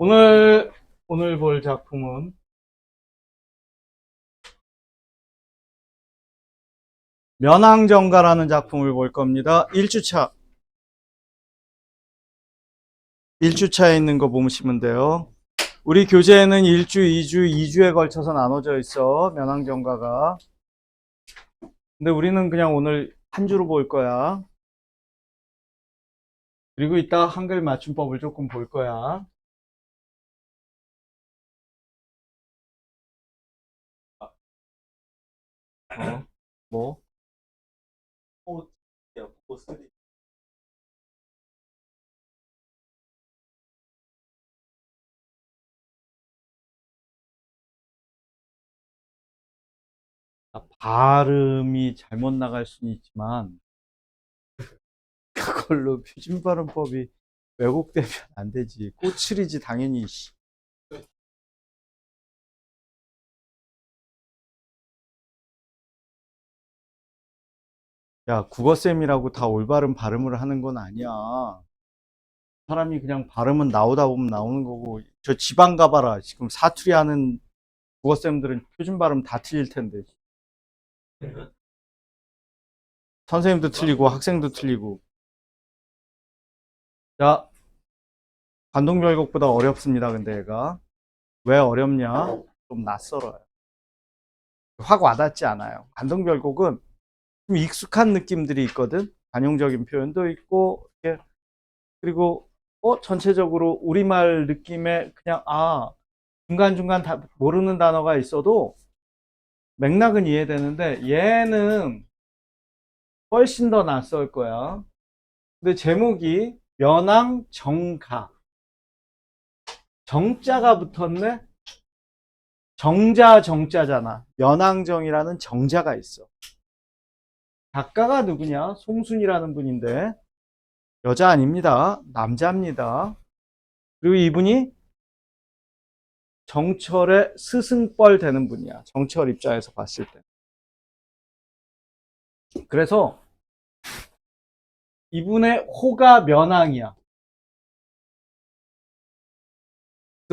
오늘 볼 작품은 면항정가라는 작품을 볼 겁니다. 1주차에 있는 거 보시면 돼요. 우리 교재에는 1주, 2주, 2주에 걸쳐서 나눠져 있어. 면항정가가. 근데 우리는 그냥 오늘 한 주로 볼 거야. 그리고 이따 한글 맞춤법을 조금 볼 거야. 어, 뭐? 포스리. 발음이 잘못 나갈 수는 있지만 그걸로 표준 발음법이 왜곡되면 안 되지. 꼬칠이지 당연히. 야, 국어쌤이라고 다 올바른 발음을 하는 건 아니야. 사람이 그냥 발음은 나오다 보면 나오는 거고. 저 지방 가봐라. 지금 사투리 하는 국어쌤들은 표준 발음 다 틀릴 텐데. 선생님도 틀리고 학생도 틀리고. 자, 관동별곡보다 어렵습니다. 근데 얘가 왜 어렵냐? 좀 낯설어요. 확 와닿지 않아요. 관동별곡은 좀 익숙한 느낌들이 있거든. 관용적인 표현도 있고, 그리고 전체적으로 우리말 느낌에 그냥 중간중간 다 모르는 단어가 있어도 맥락은 이해되는데 얘는 훨씬 더 낯설 거야. 근데 제목이 면왕정가. 정자가 붙었네? 정자잖아. 면왕정이라는 정자가 있어. 작가가 누구냐? 송순이라는 분인데 여자 아닙니다. 남자입니다. 그리고 이분이 정철의 스승뻘 되는 분이야. 정철 입장에서 봤을 때. 그래서 이분의 호가 면왕이야.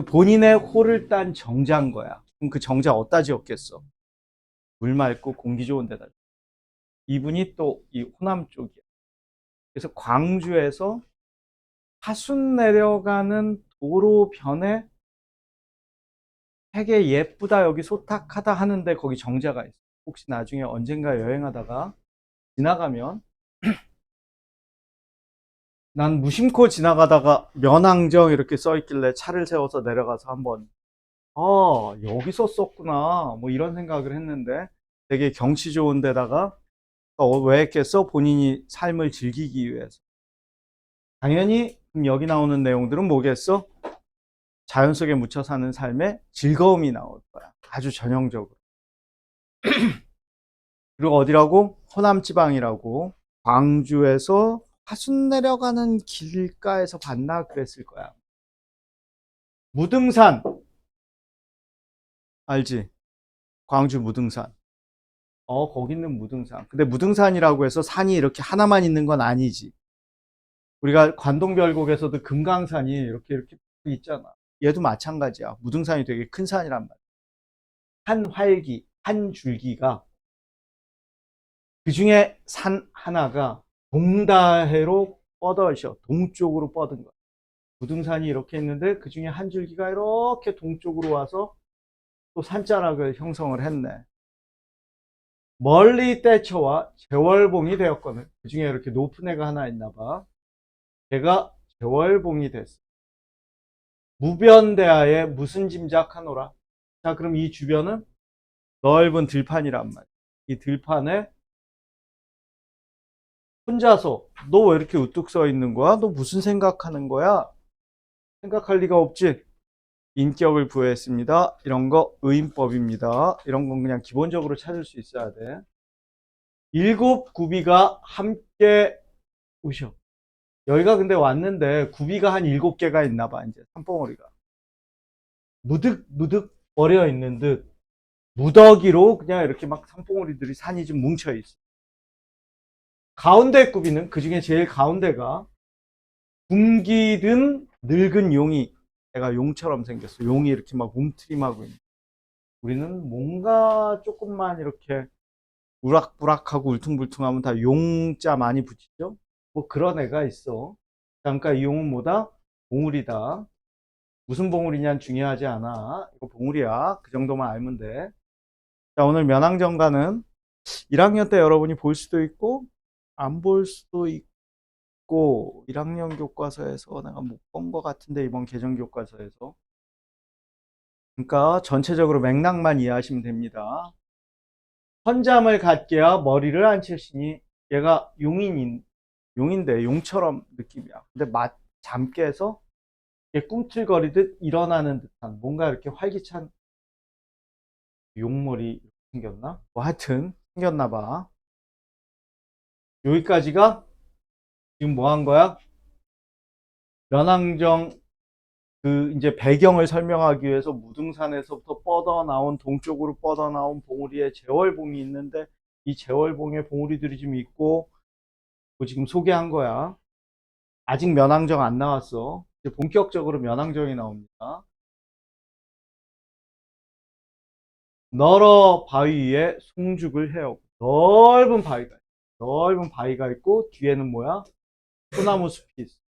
본인의 호를 딴 정자인 거야. 그럼 그 정자 어디다 지었겠어? 물 맑고 공기 좋은 데다. 이분이 또 이 호남 쪽이야. 그래서 광주에서 하순 내려가는 도로변에 되게 예쁘다 여기 소탁하다 하는데 거기 정자가 있어. 혹시 나중에 언젠가 여행하다가 지나가면 난 무심코 지나가다가 면항정 이렇게 써 있길래 차를 세워서 내려가서 한번 여기 썼었구나 뭐 이런 생각을 했는데 되게 경치 좋은 데다가 왜 했겠어? 본인이 삶을 즐기기 위해서. 당연히 여기 나오는 내용들은 뭐겠어? 자연 속에 묻혀 사는 삶의 즐거움이 나올 거야. 아주 전형적으로. 그리고 어디라고? 호남 지방이라고. 광주에서 하순 내려가는 길가에서 봤나 그랬을 거야. 무등산 알지? 광주 무등산. 거기 있는 무등산. 근데 무등산이라고 해서 산이 이렇게 하나만 있는 건 아니지. 우리가 관동별곡에서도 금강산이 이렇게 있잖아. 얘도 마찬가지야. 무등산이 되게 큰 산이란 말이야. 한 활기, 한 줄기가 그 중에 산 하나가 동다해로 뻗어져 동쪽으로 뻗은 거야. 무등산이 이렇게 있는데 그 중에 한 줄기가 이렇게 동쪽으로 와서 또 산자락을 형성을 했네. 멀리 떼쳐와 재월봉이 되었거든. 그 중에 이렇게 높은 애가 하나 있나 봐. 걔가 재월봉이 됐어. 무변대하에 무슨 짐작하노라. 자, 그럼 이 주변은 넓은 들판이란 말이야. 이 들판에 혼자서 너 왜 이렇게 우뚝 서 있는 거야? 너 무슨 생각하는 거야? 생각할 리가 없지. 인격을 부여했습니다. 이런 거 의인법입니다. 이런 건 그냥 기본적으로 찾을 수 있어야 돼. 일곱 구비가 함께 오셔. 여기가 근데 왔는데 구비가 한 일곱 개가 있나 봐. 이제 산봉우리가 무득무득 버려 있는 듯 무더기로 그냥 이렇게 막 산봉우리들이 산이 좀 뭉쳐 있어. 가운데 구비는 그 중에 제일 가운데가 굶기든 늙은 용이 배가 용처럼 생겼어. 용이 이렇게 막 움트림하고 있는. 우리는 뭔가 조금만 이렇게 우락부락하고 울퉁불퉁하면 다 용자 많이 붙이죠. 뭐 그런 애가 있어. 그러니까 이 용은 뭐다? 봉우리다. 무슨 봉우리냐는 중요하지 않아. 이거 봉우리야. 그 정도만 알면 돼. 자, 오늘 면왕정가는 1학년 때 여러분이 볼 수도 있고 안 볼 수도 있고 1학년 교과서에서 내가 못 본 것 같은데 이번 개정 교과서에서 그러니까 전체적으로 맥락만 이해하시면 됩니다. 헌잠을 갖게야 머리를 안 치시니 얘가 용인데 용처럼 느낌이야. 근데 잠 깨서 꿈틀거리듯 일어나는 듯한 뭔가 이렇게 활기찬 용머리 생겼나? 뭐 하여튼 생겼나 봐. 여기까지가 지금 뭐 한 거야? 면왕정 그 이제 배경을 설명하기 위해서 무등산에서부터 뻗어나온 동쪽으로 뻗어나온 봉우리에 제월봉이 있는데 이 제월봉에 봉우리들이 좀 있고 뭐 지금 소개한 거야. 아직 면왕정 안 나왔어. 이제 본격적으로 면왕정이 나옵니다. 너러 바위 위에 송죽을 해오고 넓은 바위가 있고 뒤에는 뭐야? 소나무 숲이 있어.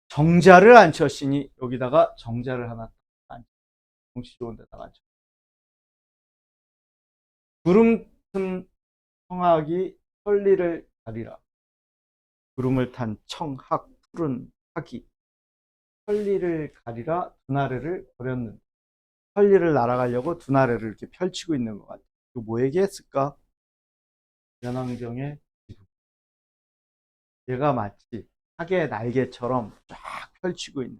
정자를 앉혔으니 여기다가 정자를 하나 앉혀. 경치 좋은 데다가 앉혀. 구름 틈 청하기 천리를 가리라. 구름을 탄 청학 푸른 학이 천리를 가리라 두나래를 버렸는데 천리를 날아가려고 두나래를 이렇게 펼치고 있는 것 같아. 이거 뭐 얘기했을까? 연왕정의 지붕. 얘가 마치 학의 날개처럼 쫙 펼치고 있는.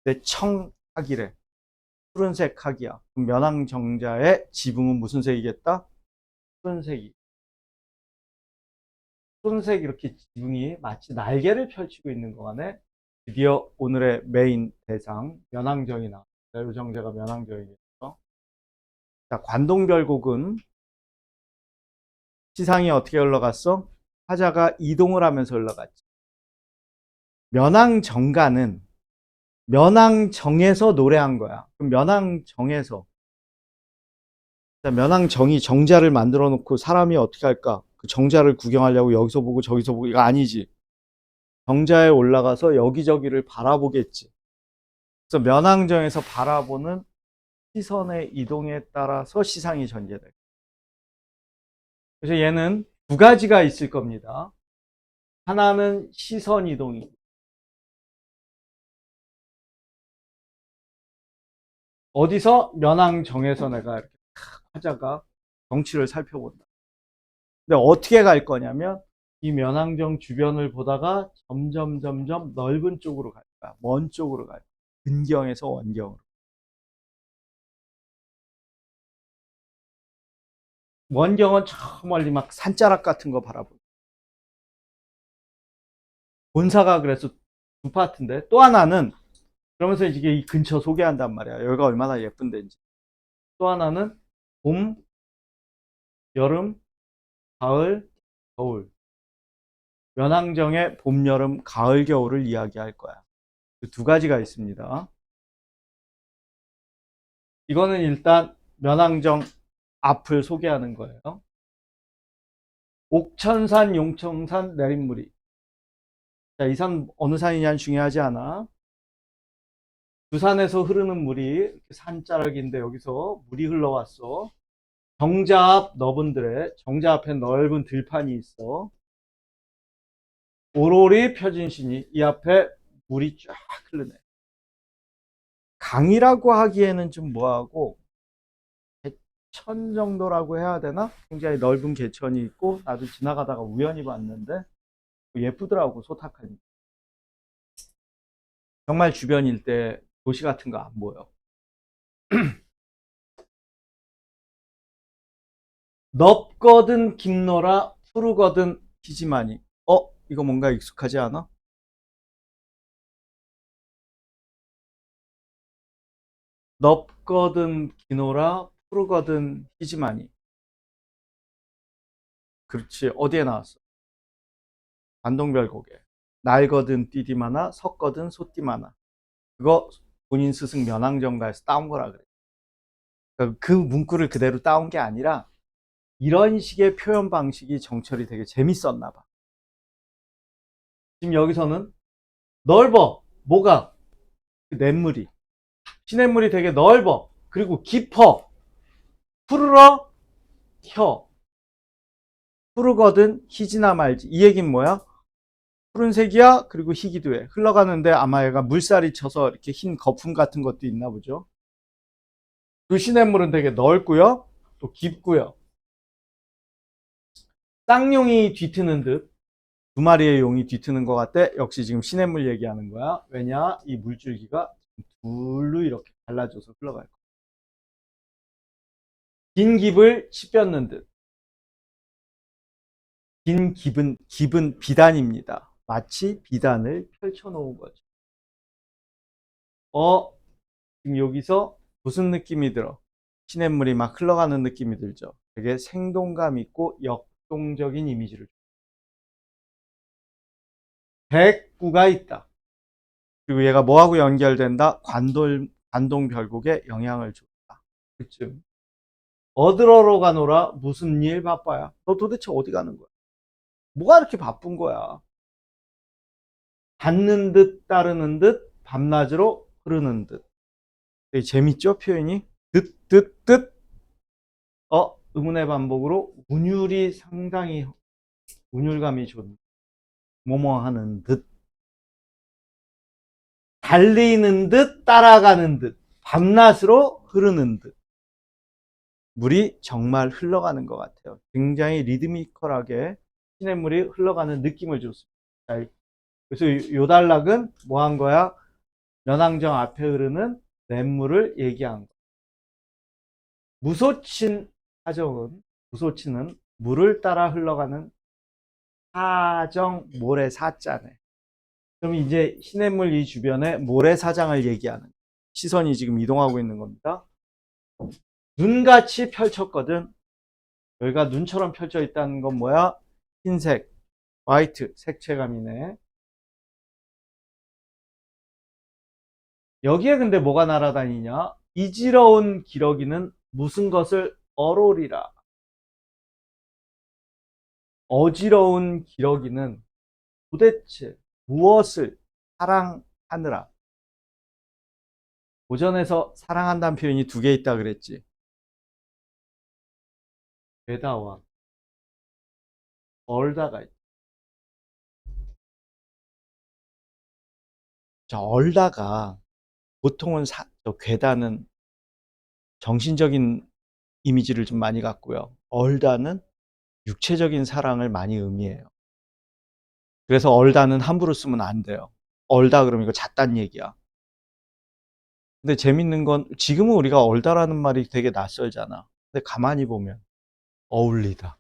내 청학이래. 푸른색 학이야. 그럼 면왕정자의 지붕은 무슨 색이겠다? 푸른색이. 푸른색 이렇게 지붕이 마치 날개를 펼치고 있는 거 같네. 드디어 오늘의 메인 대상 면왕정이 나왔습니다. 요정제가 면왕정이겠죠. 자, 관동별곡은 시상이 어떻게 흘러갔어? 화자가 이동을 하면서 흘러갔지. 면왕정가는 면왕정에서 노래한 거야. 그럼 면왕정에서 면왕정이 정자를 만들어 놓고 사람이 어떻게 할까? 그 정자를 구경하려고 여기서 보고 저기서 보고 이거 아니지. 정자에 올라가서 여기저기를 바라보겠지. 그래서 면왕정에서 바라보는 시선의 이동에 따라서 시상이 전개돼. 그래서 얘는 두 가지가 있을 겁니다. 하나는 시선 이동이. 어디서? 면왕정에서 내가 이렇게 화자가 경치를 살펴본다. 근데 어떻게 갈 거냐면 이 면왕정 주변을 보다가 점점 넓은 쪽으로 갈 거야. 먼 쪽으로 갈 거야. 근경에서 원경으로. 원경은 저 멀리 막 산자락 같은 거 바라보고. 본사가 그래서 두 파트인데 또 하나는 그러면서 이게 이 근처 소개한단 말이야. 여기가 얼마나 예쁜 데인지. 또 하나는 봄, 여름, 가을, 겨울. 면왕정의 봄, 여름, 가을, 겨울을 이야기할 거야. 두 가지가 있습니다. 이거는 일단 면왕정 앞을 소개하는 거예요. 옥천산, 용천산, 내린물이. 자, 이 산 어느 산이냐는 중요하지 않아. 두 산에서 흐르는 물이 산자락인데 여기서 물이 흘러왔어. 정자 앞 너분들의 정자 앞에 넓은 들판이 있어. 오롤이 펴진 신이 이 앞에 물이 쫙 흐르네. 강이라고 하기에는 좀 뭐하고 개천 정도라고 해야 되나? 굉장히 넓은 개천이 있고 나도 지나가다가 우연히 봤는데 예쁘더라고 소탁하니. 정말 주변 일대 도시 같은 거 안 보여. 넓거든 김노라 푸르거든 희지마니. 이거 뭔가 익숙하지 않아? 넓거든 기노라 푸르거든 희지마니. 그렇지. 어디에 나왔어? 관동별곡에. 날거든 띠디마나 섰거든 소띠마나. 그거 본인 스승 면왕정가에서 따온 거라 그래. 그러니까 그 문구를 그대로 따온 게 아니라 이런 식의 표현 방식이 정철이 되게 재밌었나 봐. 지금 여기서는 넓어. 뭐가? 그 냇물이. 시냇물이 되게 넓어. 그리고 깊어. 푸르러 혀. 푸르거든 희지나 말지. 이 얘기는 뭐야? 푸른색이야. 그리고 희기도 해. 흘러가는데 아마 얘가 물살이 쳐서 이렇게 흰 거품 같은 것도 있나 보죠. 그 시냇물은 되게 넓고요. 또 깊고요. 쌍용이 뒤트는 듯. 두 마리의 용이 뒤트는 것 같대. 역시 지금 시냇물 얘기하는 거야. 왜냐? 이 물줄기가 둘로 이렇게 갈라져서 흘러갈 거야. 긴 깁을 치볕는 듯. 긴 깁은 비단입니다. 마치 비단을 펼쳐놓은 거죠. 지금 여기서 무슨 느낌이 들어? 시냇물이 막 흘러가는 느낌이 들죠. 되게 생동감 있고 역동적인 이미지를 줘. 백구가 있다. 그리고 얘가 뭐하고 연결된다? 관동별곡에 영향을 줬다. 그쯤. 어디로 가노라? 무슨 일 바빠야? 너 도대체 어디 가는 거야? 뭐가 이렇게 바쁜 거야? 닿는 듯 따르는 듯 밤낮으로 흐르는 듯. 되게 재밌죠? 표현이? 뜻. 의문의 반복으로 운율이 상당히 운율감이 좋은 뭐뭐 하는 듯. 달리는 듯 따라가는 듯. 밤낮으로 흐르는 듯. 물이 정말 흘러가는 것 같아요. 굉장히 리드미컬하게 시냇물이 흘러가는 느낌을 줬습니다. 그래서 요 단락은 뭐 한 거야? 연항정 앞에 흐르는 냇물을 얘기한 거. 무소친 하정은, 무소친은 물을 따라 흘러가는 사정 모래 사자네. 그럼 이제 시냇물 이 주변에 모래사장을 얘기하는 시선이 지금 이동하고 있는 겁니다. 눈같이 펼쳤거든. 여기가 눈처럼 펼쳐 있다는 건 뭐야? 흰색, 화이트, 색채감이네. 여기에 근데 뭐가 날아다니냐? 이지러운 기러기는 무슨 것을 어로리라. 어지러운 기러기는 도대체 무엇을 사랑하느라. 오전에서 사랑한다는 표현이 두 개 있다 그랬지. 괴다와 얼다가 있다. 자, 얼다가 보통은 괴다는 정신적인 이미지를 좀 많이 갖고요. 얼다는 육체적인 사랑을 많이 의미해요. 그래서 얼다는 함부로 쓰면 안 돼요. 얼다 그러면 이거 잣단 얘기야. 근데 재밌는 건 지금은 우리가 얼다라는 말이 되게 낯설잖아. 근데 가만히 보면 어울리다.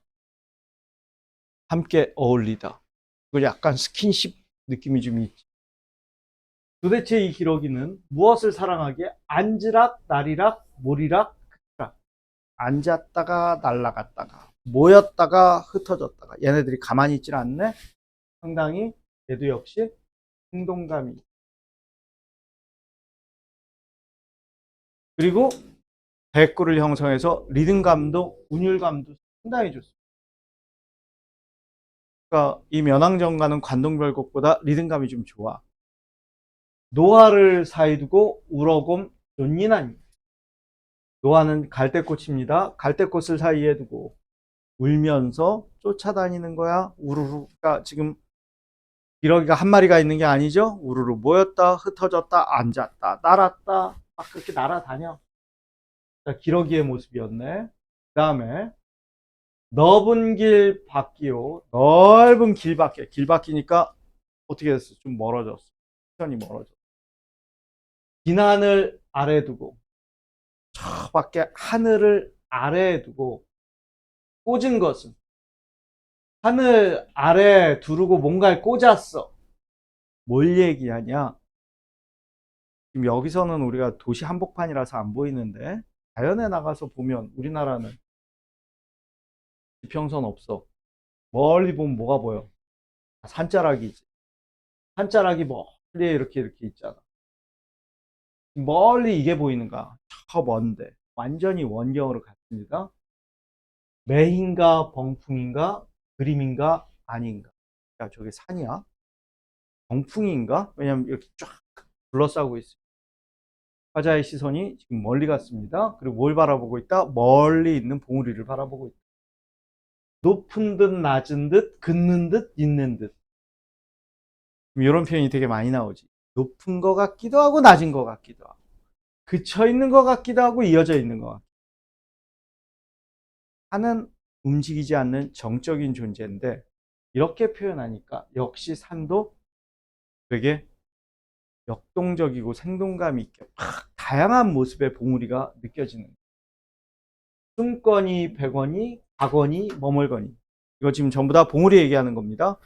함께 어울리다. 그 약간 스킨십 느낌이 좀 있지. 도대체 이 기러기는 무엇을 사랑하기에 앉으락, 나리락, 모리락, 흩락. 앉았다가 날아갔다가 모였다가 흩어졌다가 얘네들이 가만히 있질 않네. 상당히 얘도 역시 행동감이. 그리고 백구를 형성해서 리듬감도 운율감도 상당히 좋습니다. 그러니까 이 면왕정가는 관동별곡보다 리듬감이 좀 좋아. 노화를 사이 두고 우러곰 논리나니. 노화는 갈대꽃입니다. 갈대꽃을 사이에 두고 울면서 쫓아다니는 거야. 우르르. 그러니까 지금 기러기가 한 마리가 있는 게 아니죠. 우르르 모였다, 흩어졌다, 앉았다, 날았다. 막 그렇게 날아다녀. 자, 기러기의 모습이었네. 그 다음에 넓은 길 바뀌오. 넓은 길 바뀌어. 길 바뀌니까 어떻게 됐어? 좀 멀어졌어. 시선이 멀어졌어. 긴 하늘 아래 두고 저 밖에 하늘을 아래에 두고 꽂은 것은 하늘 아래 두르고 뭔가를 꽂았어. 뭘 얘기하냐? 지금 여기서는 우리가 도시 한복판이라서 안 보이는데 자연에 나가서 보면 우리나라는 지평선 없어. 멀리 보면 뭐가 보여? 산자락이지. 산자락이 멀리 이렇게 있잖아. 멀리 이게 보이는가? 저 먼데. 완전히 원경으로 갔습니다. 매인가 병풍인가 그림인가 아닌가. 야, 저게 산이야? 병풍인가? 왜냐면 이렇게 쫙 둘러싸고 있어요. 화자의 시선이 지금 멀리 갔습니다. 그리고 뭘 바라보고 있다? 멀리 있는 봉우리를 바라보고 있다. 높은 듯 낮은 듯 긋는 듯 있는 듯. 이런 표현이 되게 많이 나오지. 높은 것 같기도 하고 낮은 것 같기도 하고 그쳐 있는 것 같기도 하고 이어져 있는 것 같기도 하고. 산은 움직이지 않는 정적인 존재인데 이렇게 표현하니까 역시 산도 되게 역동적이고 생동감 있게 막 다양한 모습의 봉우리가 느껴지는 거예요. 숨거니 백거니 가거니 머물거니. 이거 지금 전부 다 봉우리 얘기하는 겁니다.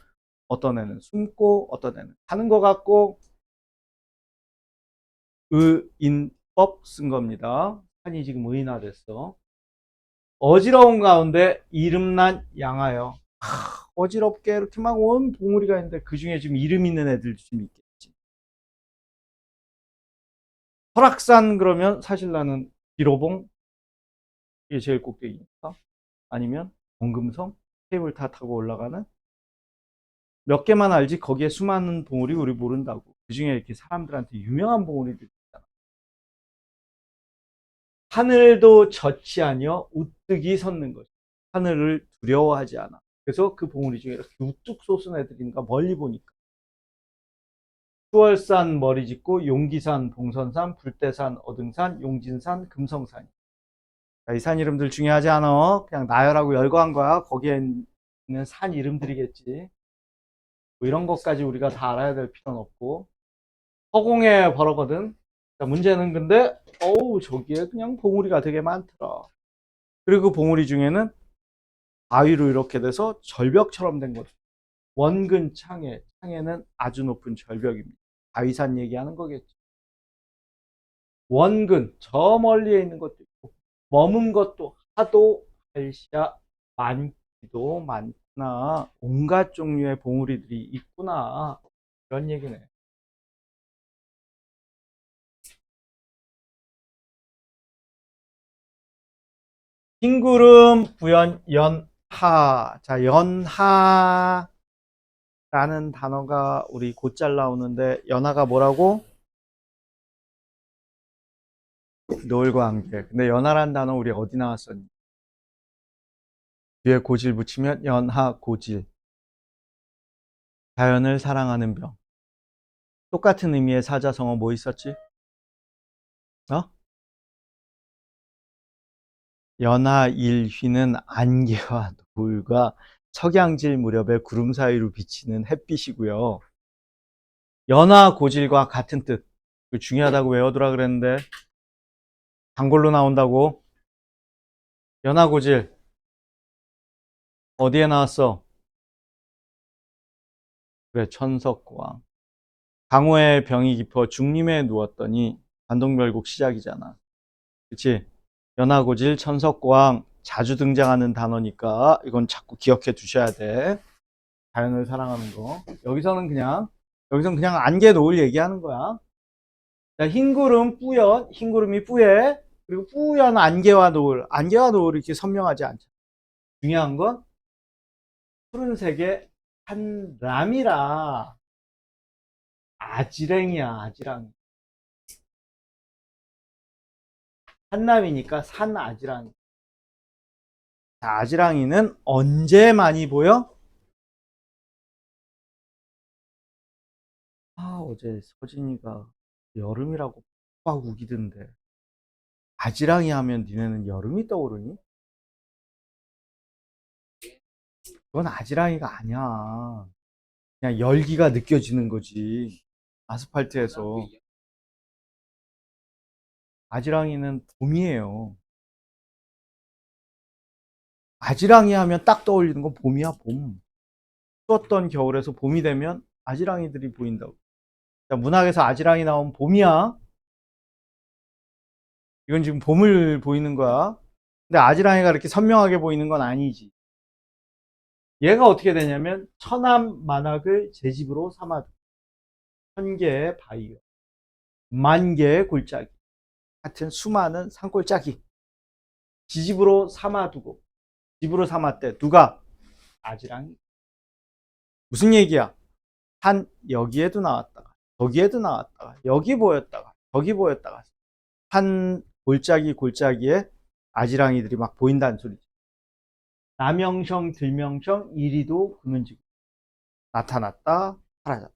어떤 애는 숨고 어떤 애는 가는 것 같고 의인법 쓴 겁니다. 산이 지금 의인화됐어. 어지러운 가운데 이름난 양하여. 어지럽게 이렇게 막 온 봉우리가 있는데 그 중에 지금 이름 있는 애들도 좀 있겠지. 설악산 그러면 사실 나는 비로봉 이게 제일 꼭대기니까 아니면 원금성 케이블카 타고 올라가는 몇 개만 알지 거기에 수많은 봉우리 우리 모른다고. 그 중에 이렇게 사람들한테 유명한 봉우리들 있잖아. 하늘도 젖지 아니여 우뚝이 섰는 거죠. 하늘을 두려워하지 않아. 그래서 그 봉우리 중에 이렇게 우뚝 솟은 애들인가 멀리 보니까 수월산 머리짓고 용기산 봉선산 불대산 어등산 용진산 금성산. 이 산 이름들 중요하지 않아. 그냥 나열하고 열거한 거야. 거기에 있는 산 이름들이겠지. 뭐 이런 것까지 우리가 다 알아야 될 필요는 없고. 허공에 벌어거든. 자, 문제는 근데 어우 저기에 그냥 봉우리가 되게 많더라. 그리고 그 봉우리 중에는 바위로 이렇게 돼서 절벽처럼 된 거죠. 원근 창해. 창해는 아주 높은 절벽입니다. 바위산 얘기하는 거겠죠. 원근 저 멀리에 있는 것도 있고 머문 것도 하도 할시야 많기도 많구나. 온갖 종류의 봉우리들이 있구나. 그런 얘기네. 흰구름 부연 연하. 자, 연하라는 단어가 우리 곧잘 나오는데 연하가 뭐라고? 노을과 함께. 근데 연하란 단어 우리 어디 나왔었니? 뒤에 고질 붙이면 연하 고질. 자연을 사랑하는 병. 똑같은 의미의 사자성어 뭐 있었지? 어? 연하일휘는 안개와 노을과 석양질 무렵에 구름 사이로 비치는 햇빛이고요. 연하고질과 같은 뜻. 중요하다고 외워두라 그랬는데 단골로 나온다고. 연하고질 어디에 나왔어? 그래, 천석고왕. 강호의 병이 깊어 중림에 누웠더니 관동별곡 시작이잖아. 그치? 연하고질, 천석고왕 자주 등장하는 단어니까 이건 자꾸 기억해 두셔야 돼. 자연을 사랑하는 거. 여기서는 그냥 안개 노을 얘기하는 거야. 자, 흰구름 뿌연, 흰구름이 뿌예. 그리고 뿌연 안개와 노을. 안개와 노을이 이렇게 선명하지 않죠. 중요한 건 푸른색의 한람이라. 아지랭이야, 아지랑. 한남이니까 산아지랑. 아지랑이는 언제 많이 보여? 어제 서진이가 여름이라고 빡 우기던데. 아지랑이 하면 니네는 여름이 떠오르니? 그건 아지랑이가 아니야. 그냥 열기가 느껴지는 거지. 아스팔트에서. 아지랑이는 봄이에요. 아지랑이 하면 딱 떠올리는 건 봄이야, 봄. 추웠던 겨울에서 봄이 되면 아지랑이들이 보인다고. 자, 문학에서 아지랑이 나오면 봄이야. 이건 지금 봄을 보이는 거야. 근데 아지랑이가 이렇게 선명하게 보이는 건 아니지. 얘가 어떻게 되냐면 천암 만학을 제 집으로 삼아두. 1000개의 바위와 10,000개의 골짜기 같은 수많은 산골짜기 지집으로 삼아두고 집으로 삼았대. 누가? 아지랑이. 무슨 얘기야? 한 여기에도 나왔다가 저기에도 나왔다가 여기 보였다가 저기 보였다가 한 골짜기에 아지랑이들이 막 보인다는 소리지. 남영성 들명성 이리도 금은지구. 나타났다 사라졌다.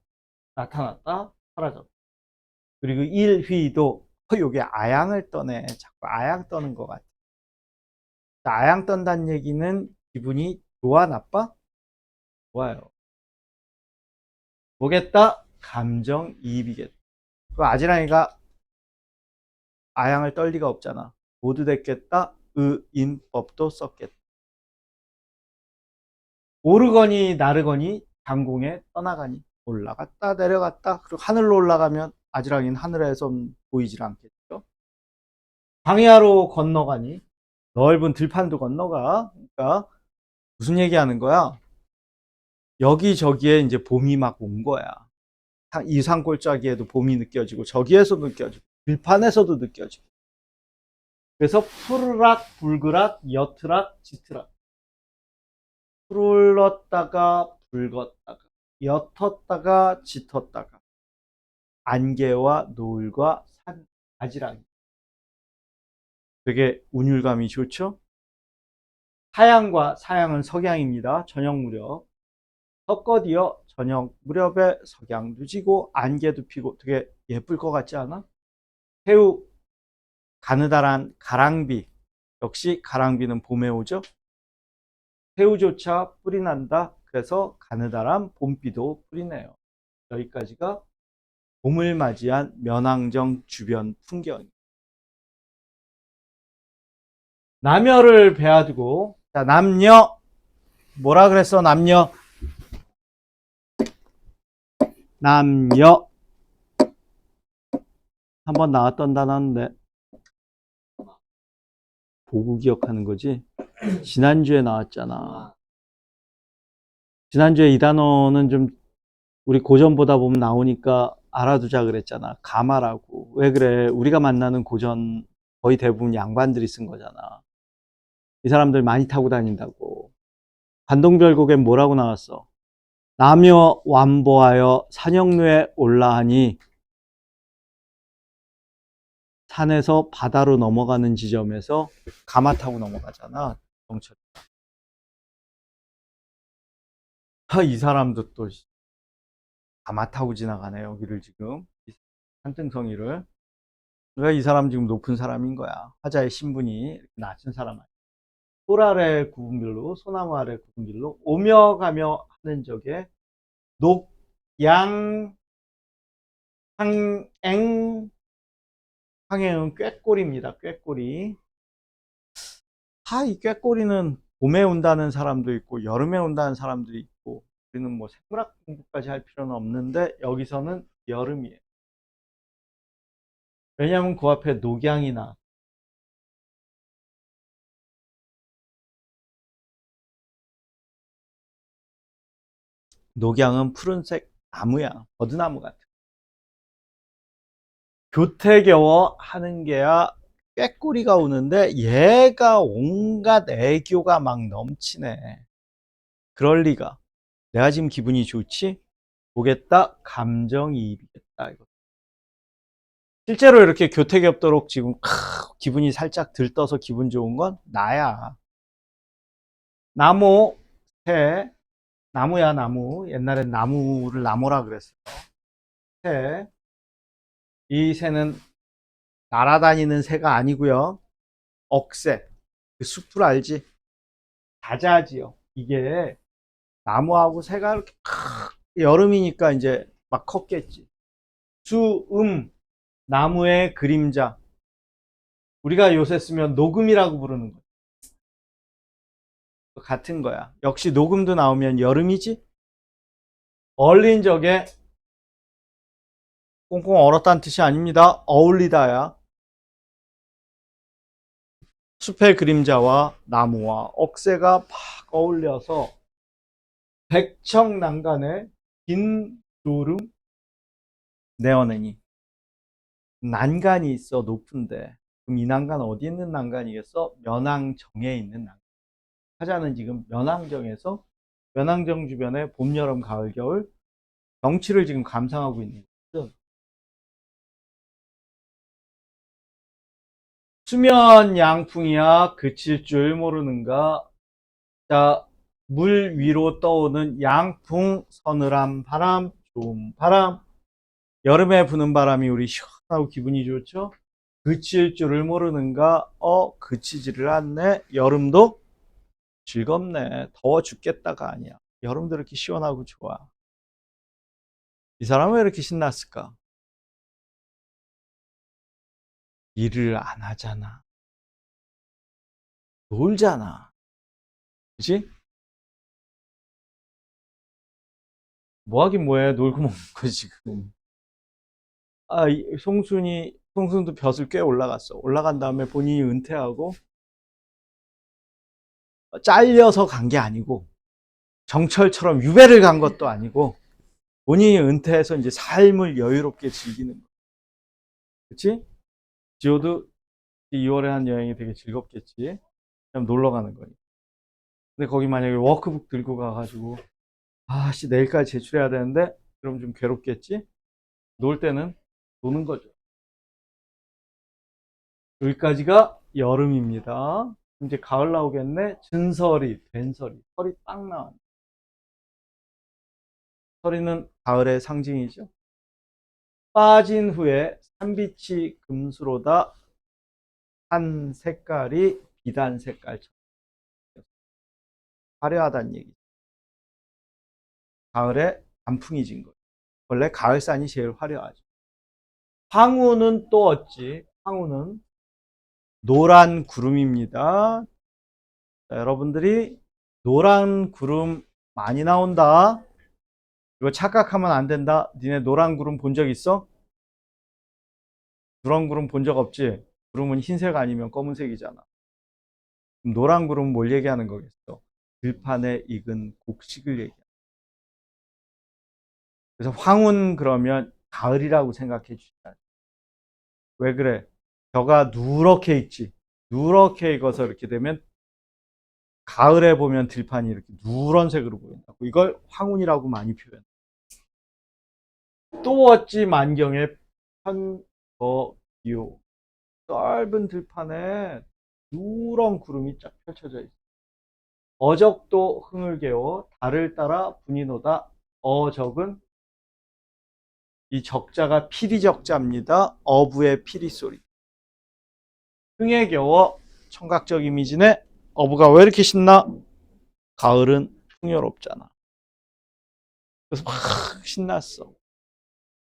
나타났다 사라졌다. 그리고 일휘도 요게 아양을 떠네. 자꾸 아양 떠는 것 같아. 아양 떤다는 얘기는 기분이 좋아 나빠? 좋아요. 뭐겠다? 감정이입이겠다. 그 아지랑이가 아양을 떨 리가 없잖아. 모두 됐겠다. 의인법도 썼겠다. 오르거니 나르거니 강공에 떠나가니 올라갔다 내려갔다. 그리고 하늘로 올라가면 아지랑이는 하늘에서 보이질 않겠죠. 광야로 건너가니 넓은 들판도 건너가. 그러니까 무슨 얘기하는 거야? 여기저기에 이제 봄이 막 온 거야. 이 산골짜기에도 봄이 느껴지고 저기에서도 느껴지고 들판에서도 느껴지고. 그래서 푸르락 불그락 여트락 짙으락 푸르렀다가 붉었다가 옅었다가 짙었다가 안개와 노을과 산 아지랑이. 되게 운율감이 좋죠. 하양과 사양은 석양입니다. 저녁 무렵 헛거디어 저녁 무렵에 석양도 지고 안개도 피고 되게 예쁠 것 같지 않아? 새우 가느다란 가랑비. 역시 가랑비는 봄에 오죠. 새우조차 뿔이 난다. 그래서 가느다란 봄비도 뿌리네요. 여기까지가 봄을 맞이한 면왕정 주변 풍경. 남녀를 배워두고, 자, 남녀. 뭐라 그랬어, 남녀? 남녀. 한번 나왔던 단어인데, 보고 기억하는 거지? 지난주에 나왔잖아. 지난주에 이 단어는 좀 우리 고전 보다 보면 나오니까 알아두자 그랬잖아. 가마라고. 왜 그래? 우리가 만나는 고전 거의 대부분 양반들이 쓴 거잖아. 이 사람들 많이 타고 다닌다고. 관동별곡엔 뭐라고 나왔어? 남여 완보하여 산역루에 올라하니 산에서 바다로 넘어가는 지점에서 가마 타고 넘어가잖아. 정철. 이 사람도 또 가마 타고 지나가네, 여기를 지금. 산등성이를. 왜 이 사람 지금 높은 사람인 거야. 화자의 신분이 낮은 사람 아니야. 솔 아래 굽은 길로, 소나무 아래 굽은 길로 오며 가며 하는 적에 녹, 양, 항, 항행은 꾀꼬리입니다. 꾀꼬리. 이 꾀꼬리는 봄에 온다는 사람도 있고 여름에 온다는 사람도 있고 우리는 뭐 생물학 공부까지 할 필요는 없는데 여기서는 여름이에요. 왜냐하면 그 앞에 녹양이나 녹양은 푸른색 나무야. 버드나무 같은. 교태겨워 하는 게야 꾀꼬리가 오는데 얘가 온갖 애교가 막 넘치네. 그럴 리가. 내가 지금 기분이 좋지? 보겠다. 감정이입이겠다. 이거. 실제로 이렇게 교태겹도록 지금 기분이 살짝 들떠서 기분 좋은 건 나야. 나무, 새, 나무야 나무. 옛날엔 나무를 나무라 그랬어요. 새. 이 새는 날아다니는 새가 아니고요. 억새. 그 숲을 알지? 자자지요. 이게 나무하고 새가 이렇게 여름이니까 이제 막 컸겠지. 나무의 그림자. 우리가 요새 쓰면 녹음이라고 부르는 거. 같은 거야. 역시 녹음도 나오면 여름이지? 얼린 적에 꽁꽁 얼었다는 뜻이 아닙니다. 어울리다야. 숲의 그림자와 나무와 억새가 팍 어울려서 백청난간의 긴 졸음, 내어내니 난간이 있어 높은데 그럼 이 난간 어디 있는 난간이겠어? 면왕정에 있는 난간. 사자는 지금 면왕정에서 면왕정 주변에 봄, 여름, 가을, 겨울 경치를 지금 감상하고 있는 거죠. 수면 양풍이야 그칠 줄 모르는가. 자, 물 위로 떠오는 양풍, 서늘한 바람, 좋은 바람. 여름에 부는 바람이 우리 시원하고 기분이 좋죠? 그칠 줄을 모르는가? 그치지를 않네. 여름도 즐겁네. 더워 죽겠다가 아니야. 여름도 이렇게 시원하고 좋아. 이 사람은 왜 이렇게 신났을까? 일을 안 하잖아. 놀잖아. 그치? 뭐 하긴 뭐해. 놀고 먹는 거지, 지금. 송순도 벼슬 꽤 올라갔어. 올라간 다음에 본인이 은퇴하고, 잘려서 간 게 아니고, 정철처럼 유배를 간 것도 아니고, 본인이 은퇴해서 이제 삶을 여유롭게 즐기는 거. 그치? 지호도 2월에 한 여행이 되게 즐겁겠지? 그냥 놀러 가는 거니. 근데 거기 만약에 워크북 들고 가가지고, 아씨, 내일까지 제출해야 되는데, 그럼 좀 괴롭겠지? 놀 때는 노는 거죠. 여기까지가 여름입니다. 이제 가을 나오겠네. 진설이, 된설이, 설이 딱 나왔네. 설이는 가을의 상징이죠. 빠진 후에 산빛이 금수로다. 한 색깔이 비단 색깔처럼 화려하다는 얘기. 가을에 단풍이 진 거예요. 원래 가을산이 제일 화려하죠. 황후는 또 어찌? 황후는 노란 구름입니다. 자, 여러분들이 노란 구름 많이 나온다. 이거 착각하면 안 된다. 니네 노란 구름 본 적 있어? 노란 구름 본 적 없지? 구름은 흰색 아니면 검은색이잖아. 그럼 노란 구름은 뭘 얘기하는 거겠어? 들판에 익은 곡식을 얘기해. 그래서 황혼 그러면 가을이라고 생각해 주시다. 왜 그래? 벼가 누렇게 익지. 누렇게 익어서 이렇게 되면 가을에 보면 들판이 이렇게 누런색으로 보인다고. 이걸 황혼이라고 많이 표현. 또 어찌 만경에 편거기요. 넓은 들판에 누런 구름이 쫙 펼쳐져 있어. 어적도 흥을 개워 달을 따라 분이노다. 어적은 이 적자가 피리 적자입니다. 어부의 피리 소리. 흥에 겨워 청각적 이미지네. 어부가 왜 이렇게 신나? 가을은 풍요롭잖아. 그래서 막 신났어.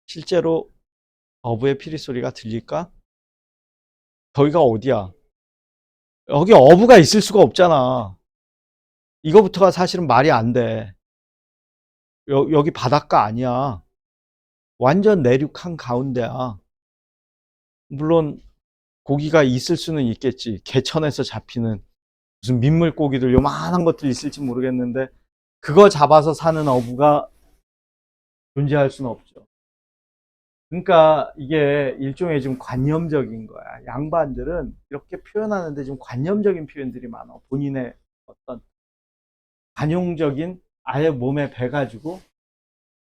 실제로 어부의 피리 소리가 들릴까? 저기가 어디야? 여기 어부가 있을 수가 없잖아. 이거부터가 사실은 말이 안 돼. 여기 바닷가 아니야. 완전 내륙 한가운데야. 물론 고기가 있을 수는 있겠지. 개천에서 잡히는 무슨 민물고기들 요만한 것들 있을지 모르겠는데 그거 잡아서 사는 어부가 존재할 수는 없죠. 그러니까 이게 일종의 좀 관념적인 거야. 양반들은 이렇게 표현하는데 좀 관념적인 표현들이 많아. 본인의 어떤 관용적인 아예 몸에 배가지고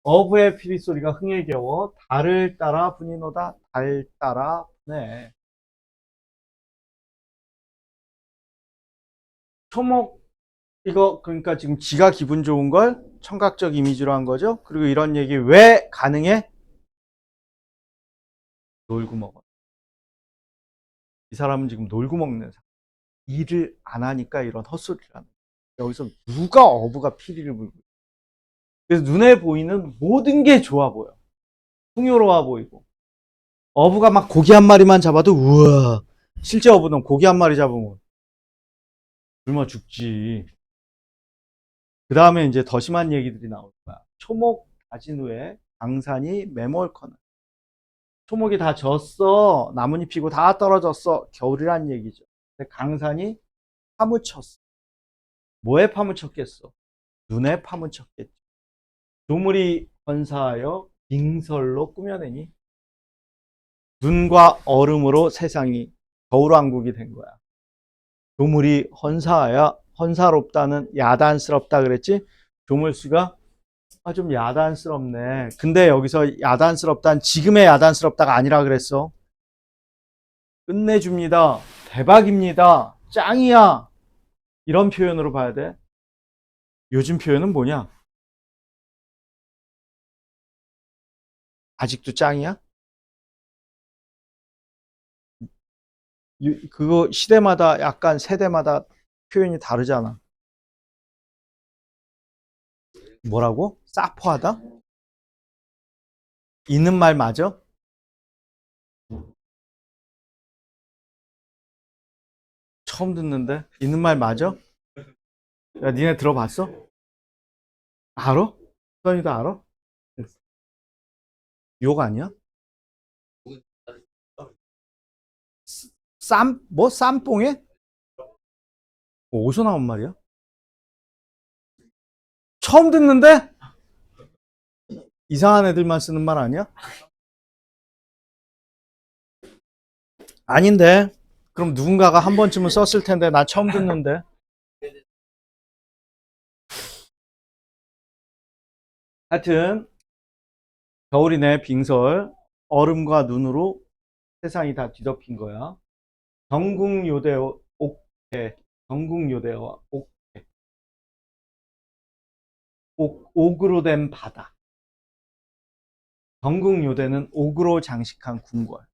어부의 피리 소리가 흥에 겨워 달을 따라 분이노다. 달 따라 네. 초목 이거 그러니까 지금 지가 기분 좋은 걸 청각적 이미지로 한 거죠. 그리고 이런 얘기 왜 가능해? 놀고 먹어. 이 사람은 지금 놀고 먹는 사람. 일을 안 하니까 이런 헛소리를 하는 거야. 여기서 누가 어부가 피리를 불고 있어. 그래서 눈에 보이는 모든 게 좋아 보여. 풍요로워 보이고. 어부가 막 고기 한 마리만 잡아도 우와. 실제 어부는 고기 한 마리 잡으면 굶어 죽지. 그 다음에 이제 더 심한 얘기들이 나올 거야. 초목 다진 후에 강산이 매몰커는. 초목이 다 졌어. 나뭇잎이고 다 떨어졌어. 겨울이란 얘기죠. 근데 강산이 파묻혔어. 뭐에 파묻혔겠어? 눈에 파묻혔겠죠. 조물이 건사하여 빙설로 꾸며내니? 눈과 얼음으로 세상이 겨울왕국이 된 거야. 조물이 헌사하여 헌사롭다는 야단스럽다 그랬지? 조물씨가 좀 야단스럽네. 근데 여기서 야단스럽다는 지금의 야단스럽다가 아니라 그랬어. 끝내줍니다. 대박입니다. 짱이야. 이런 표현으로 봐야 돼. 요즘 표현은 뭐냐? 아직도 짱이야? 그거 시대마다 약간 세대마다 표현이 다르잖아. 뭐라고? 사포하다? 있는 말 맞아? 처음 듣는데? 있는 말 맞아? 야, 니네 들어봤어? 알아? 수현이도 알아? 욕 아니야? 쌈뽕에? 어디서 나온 말이야? 처음 듣는데? 이상한 애들만 쓰는 말 아니야? 아닌데. 그럼 누군가가 한 번쯤은 썼을 텐데, 나 처음 듣는데. 하여튼, 겨울이네, 빙설. 얼음과 눈으로 세상이 다 뒤덮인 거야. 전국요대 옥대, 전국요대와 옥으로 된 바다. 전국요대는 옥으로 장식한 궁궐.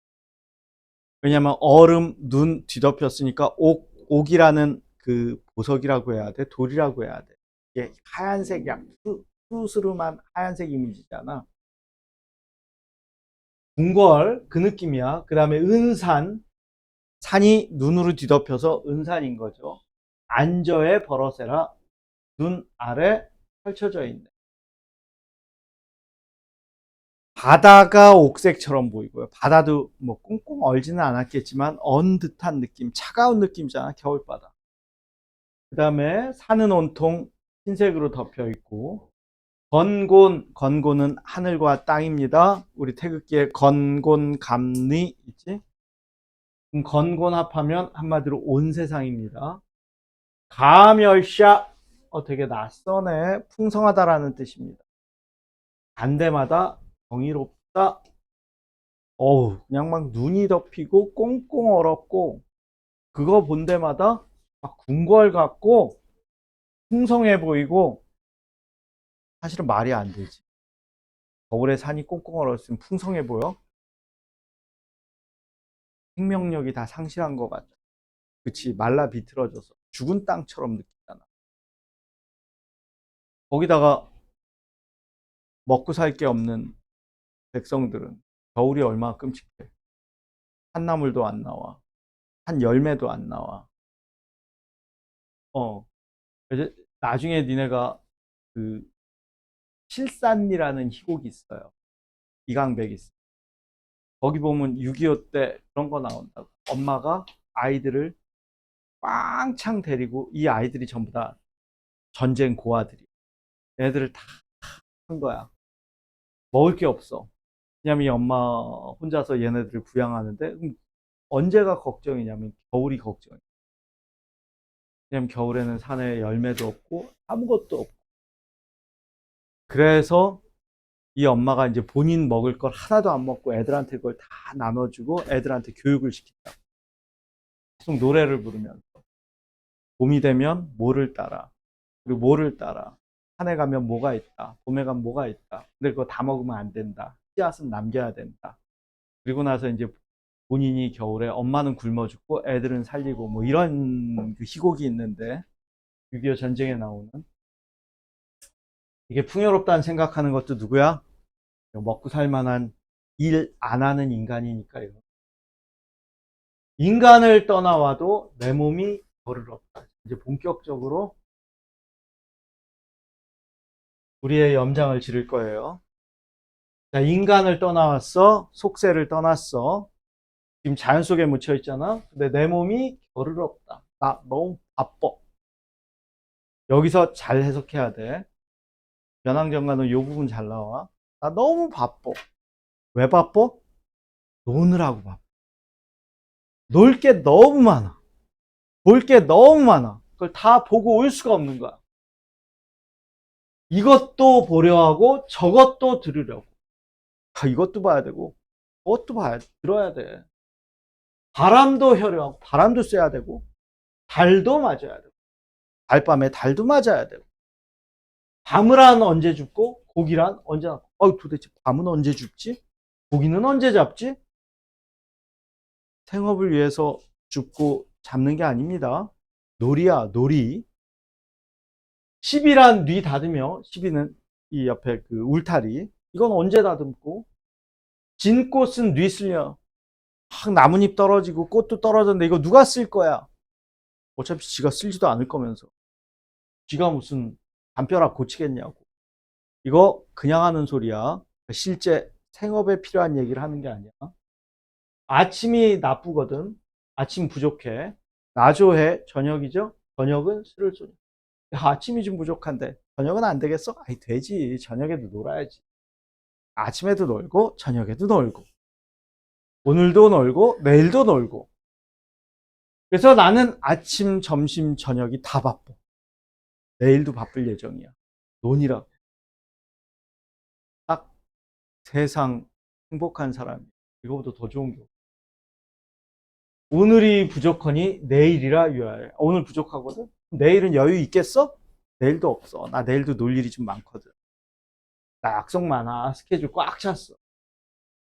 왜냐면 얼음, 눈 뒤덮였으니까 옥이라는 그 보석이라고 해야 돼? 돌이라고 해야 돼. 이게 하얀색, 푸르스름한 하얀색 이미지잖아. 궁궐, 그 느낌이야. 그 다음에 은산, 산이 눈으로 뒤덮여서 은산인 거죠. 안저에 버러세라, 눈 아래 펼쳐져 있네. 바다가 옥색처럼 보이고요. 바다도 뭐 꽁꽁 얼지는 않았겠지만 언 듯한 느낌, 차가운 느낌이잖아, 겨울바다. 그 다음에 산은 온통 흰색으로 덮여 있고, 건곤은 하늘과 땅입니다. 우리 태극기에 건곤감리 있지? 그럼 건곤 합하면 한마디로 온 세상입니다. 가멸샤, 되게 낯서네. 풍성하다라는 뜻입니다. 반대마다 정의롭다. 그냥 막 눈이 덮이고 꽁꽁 얼었고, 그거 본 데마다 막 궁궐 같고 풍성해 보이고, 사실은 말이 안 되지. 겨울에 산이 꽁꽁 얼었으면 풍성해 보여? 생명력이 다 상실한 것 같아. 그치, 말라 비틀어져서 죽은 땅처럼 느끼잖아. 거기다가 먹고 살 게 없는 백성들은 겨울이 얼마나 끔찍해. 한 나물도 안 나와. 한 열매도 안 나와. 어, 이제 나중에 니네가 그 실산리라는 희곡이 있어요. 이강백이 있어. 거기 보면 6.25 때 그런 거 나온다고. 엄마가 아이들을 꽝창 데리고, 이 아이들이 전부 다 전쟁 고아들이. 얘네들을 다 한 거야. 먹을 게 없어. 왜냐면 이 엄마 혼자서 얘네들을 부양하는데, 언제가 걱정이냐면 겨울이 걱정이야. 왜냐면 겨울에는 산에 열매도 없고 아무것도 없고. 그래서 이 엄마가 이제 본인 먹을 걸 하나도 안 먹고 애들한테 그걸 다 나눠주고 애들한테 교육을 시킨다. 계속 노래를 부르면서 봄이 되면 뭐를 따라, 그리고 뭐를 따라, 산에 가면 뭐가 있다, 봄에 가면 뭐가 있다. 근데 그거 다 먹으면 안 된다. 씨앗은 남겨야 된다. 그리고 나서 이제 본인이 겨울에 엄마는 굶어 죽고 애들은 살리고 뭐 이런 그 희곡이 있는데, 6.25 전쟁에 나오는, 이게 풍요롭다는 생각하는 것도 누구야? 먹고 살 만한 일 안 하는 인간이니까요. 인간을 떠나와도 내 몸이 벌을 없다. 이제 본격적으로 우리의 염장을 지를 거예요. 자, 인간을 떠나왔어. 속세를 떠났어. 지금 자연 속에 묻혀 있잖아. 근데 내 몸이 벌을 없다. 나 너무 바빠. 여기서 잘 해석해야 돼. 변항정가는 이 부분 잘 나와. 나 너무 바빠. 왜 바빠? 노느라고 바빠. 놀 게 너무 많아. 볼 게 너무 많아. 그걸 다 보고 올 수가 없는 거야. 이것도 보려 하고 저것도 들으려고. 이것도 봐야 되고 그것도 들어야 돼. 바람도 혀려하고 바람도 쐬야 되고 달도 맞아야 되고 달밤에 달도 맞아야 되고 밤을안 언제 줍고 고기란 언제 잡고. 도대체 밤은 언제 줍지? 고기는 언제 잡지? 생업을 위해서 줍고 잡는 게 아닙니다. 놀이야, 놀이. 10이란 뉘 다듬며, 10이는 이 옆에 그 울타리. 이건 언제 다듬고, 진꽃은 뉘 쓸려. 나뭇잎 떨어지고 꽃도 떨어졌는데 이거 누가 쓸 거야? 어차피 지가 쓸지도 않을 거면서. 지가 무슨 담벼락 고치겠냐고. 이거 그냥 하는 소리야. 실제 생업에 필요한 얘기를 하는 게 아니야. 아침이 나쁘거든. 아침 부족해. 나조해. 저녁이죠? 저녁은 술을 쏘니. 아침이 좀 부족한데 저녁은 안 되겠어? 아이 되지. 저녁에도 놀아야지. 아침에도 놀고 저녁에도 놀고 오늘도 놀고 내일도 놀고. 그래서 나는 아침, 점심, 저녁이 다 바빠. 내일도 바쁠 예정이야. 논이라. 딱 세상 행복한 사람이. 이거보다 더 좋은 게 없어. 오늘이 부족하니 내일이라 유하여. 오늘 부족하거든? 내일은 여유 있겠어? 내일도 없어. 나 내일도 놀 일이 좀 많거든. 나 약속 많아. 스케줄 꽉 찼어.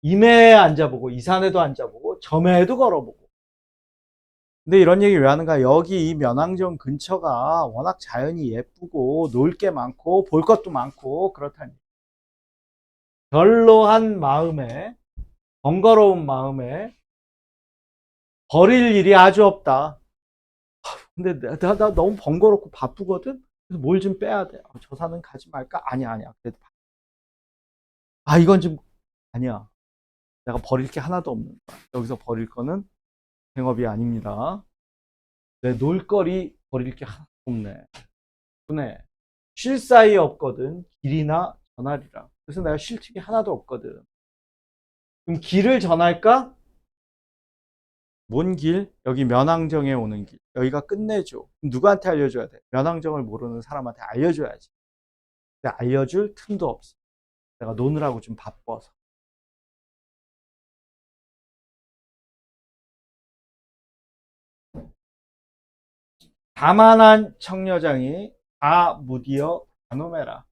임해에 앉아보고, 이산에도 앉아보고, 점에도 걸어보고. 근데 이런 얘기 왜 하는가? 여기 이 면왕정 근처가 워낙 자연이 예쁘고, 놀 게 많고, 볼 것도 많고, 그렇다니. 별로한 마음에, 번거로운 마음에, 버릴 일이 아주 없다. 근데 나 너무 번거롭고 바쁘거든? 그래서 뭘 좀 빼야 돼. 저 산은 가지 말까? 아니야. 그래도 이건 좀 아니야. 내가 버릴 게 하나도 없는 거야. 여기서 버릴 거는 생업이 아닙니다. 내 놀거리 버릴 게 하나도 없네. 그네. 쉴 사이 없거든. 길이나 전하리라. 그래서 내가 쉴 틈이 하나도 없거든. 그럼 길을 전할까? 뭔 길? 여기 면왕정에 오는 길. 여기가 끝내줘. 그럼 누구한테 알려줘야 돼? 면왕정을 모르는 사람한테 알려줘야지. 근데 알려줄 틈도 없어. 내가 노느라고 좀 바빠서. 다만한 청려장이 다 무디어 다노메라.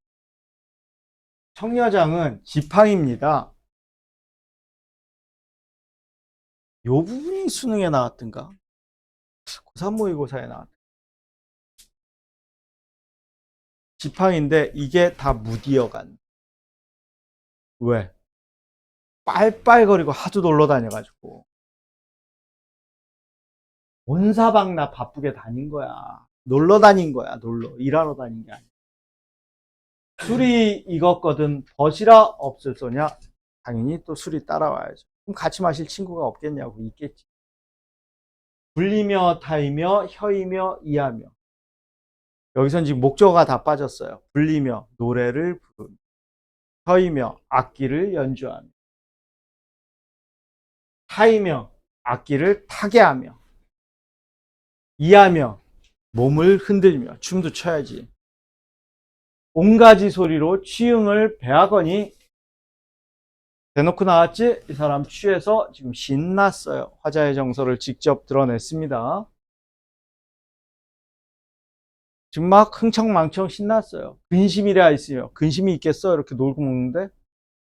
청려장은 지팡입니다. 요 부분이 수능에 나왔던가? 고3 모의고사에 나왔. 지팡인데 이게 다 무디어간. 왜? 빨빨거리고 하도 놀러 다녀가지고 온사방나 바쁘게 다닌 거야. 놀러 다닌 거야. 놀러 일하러 다닌 게 아니야. 술이 익었거든 벗이라 없을 소냐? 당연히 또 술이 따라와야죠. 그럼 같이 마실 친구가 없겠냐고. 있겠지. 불리며 타이며 혀이며 이하며. 여기선 지금 목적어가 다 빠졌어요. 불리며 노래를 부르며 혀이며 악기를 연주하며 타이며 악기를 타게 하며 이하며 몸을 흔들며 춤도 춰야지. 온가지 소리로 취응을 배하거니 대놓고 나왔지? 이 사람 취해서 지금 신났어요. 화자의 정서를 직접 드러냈습니다. 지금 막 흥청망청 신났어요. 근심이라 있으며 근심이 있겠어? 이렇게 놀고 먹는데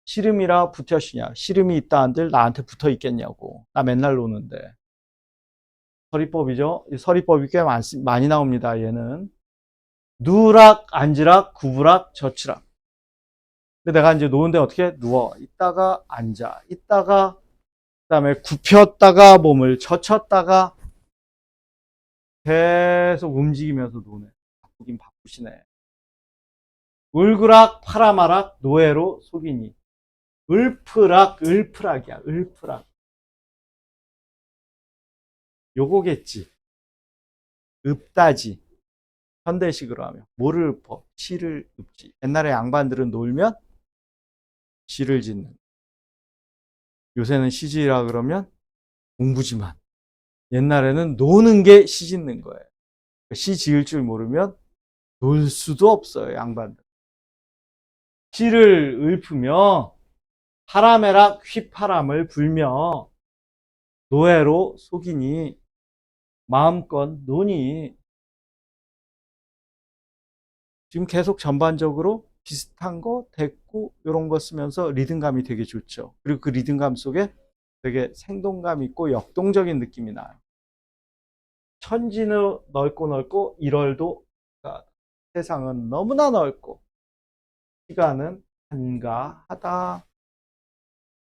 시름이라 붙여시냐. 시름이 있다 한들 나한테 붙어 있겠냐고. 나 맨날 노는데. 서리법이죠. 서리법이 꽤 많이 나옵니다. 얘는. 누락, 앉으락, 구부락, 젖히락. 근데 내가 이제 노는데 어떻게? 누워. 있다가 앉아. 있다가, 그 다음에 굽혔다가 몸을 젖혔다가 계속 움직이면서 노네. 바쁘긴 바쁘시네. 울그락, 파라마락, 노예로 속이니. 을프락, 을프락이야. 을프락. 요거겠지. 읍다지. 현대식으로 하면. 뭐를 읊어? 시를 읊지. 옛날에 양반들은 놀면 시를 짓는. 요새는 시지라 그러면 공부지만 옛날에는 노는 게 시 짓는 거예요. 시 지을 줄 모르면 놀 수도 없어요, 양반들. 시를 읊으며 바람에락 휘파람을 불며 노예로 속이니 마음껏 노니. 지금 계속 전반적으로 비슷한 거, 됐고 이런 거 쓰면서 리듬감이 되게 좋죠. 그리고 그 리듬감 속에 되게 생동감 있고 역동적인 느낌이 나요. 천지는 넓고 넓고 일월도 세상은 너무나 넓고 시간은 한가하다.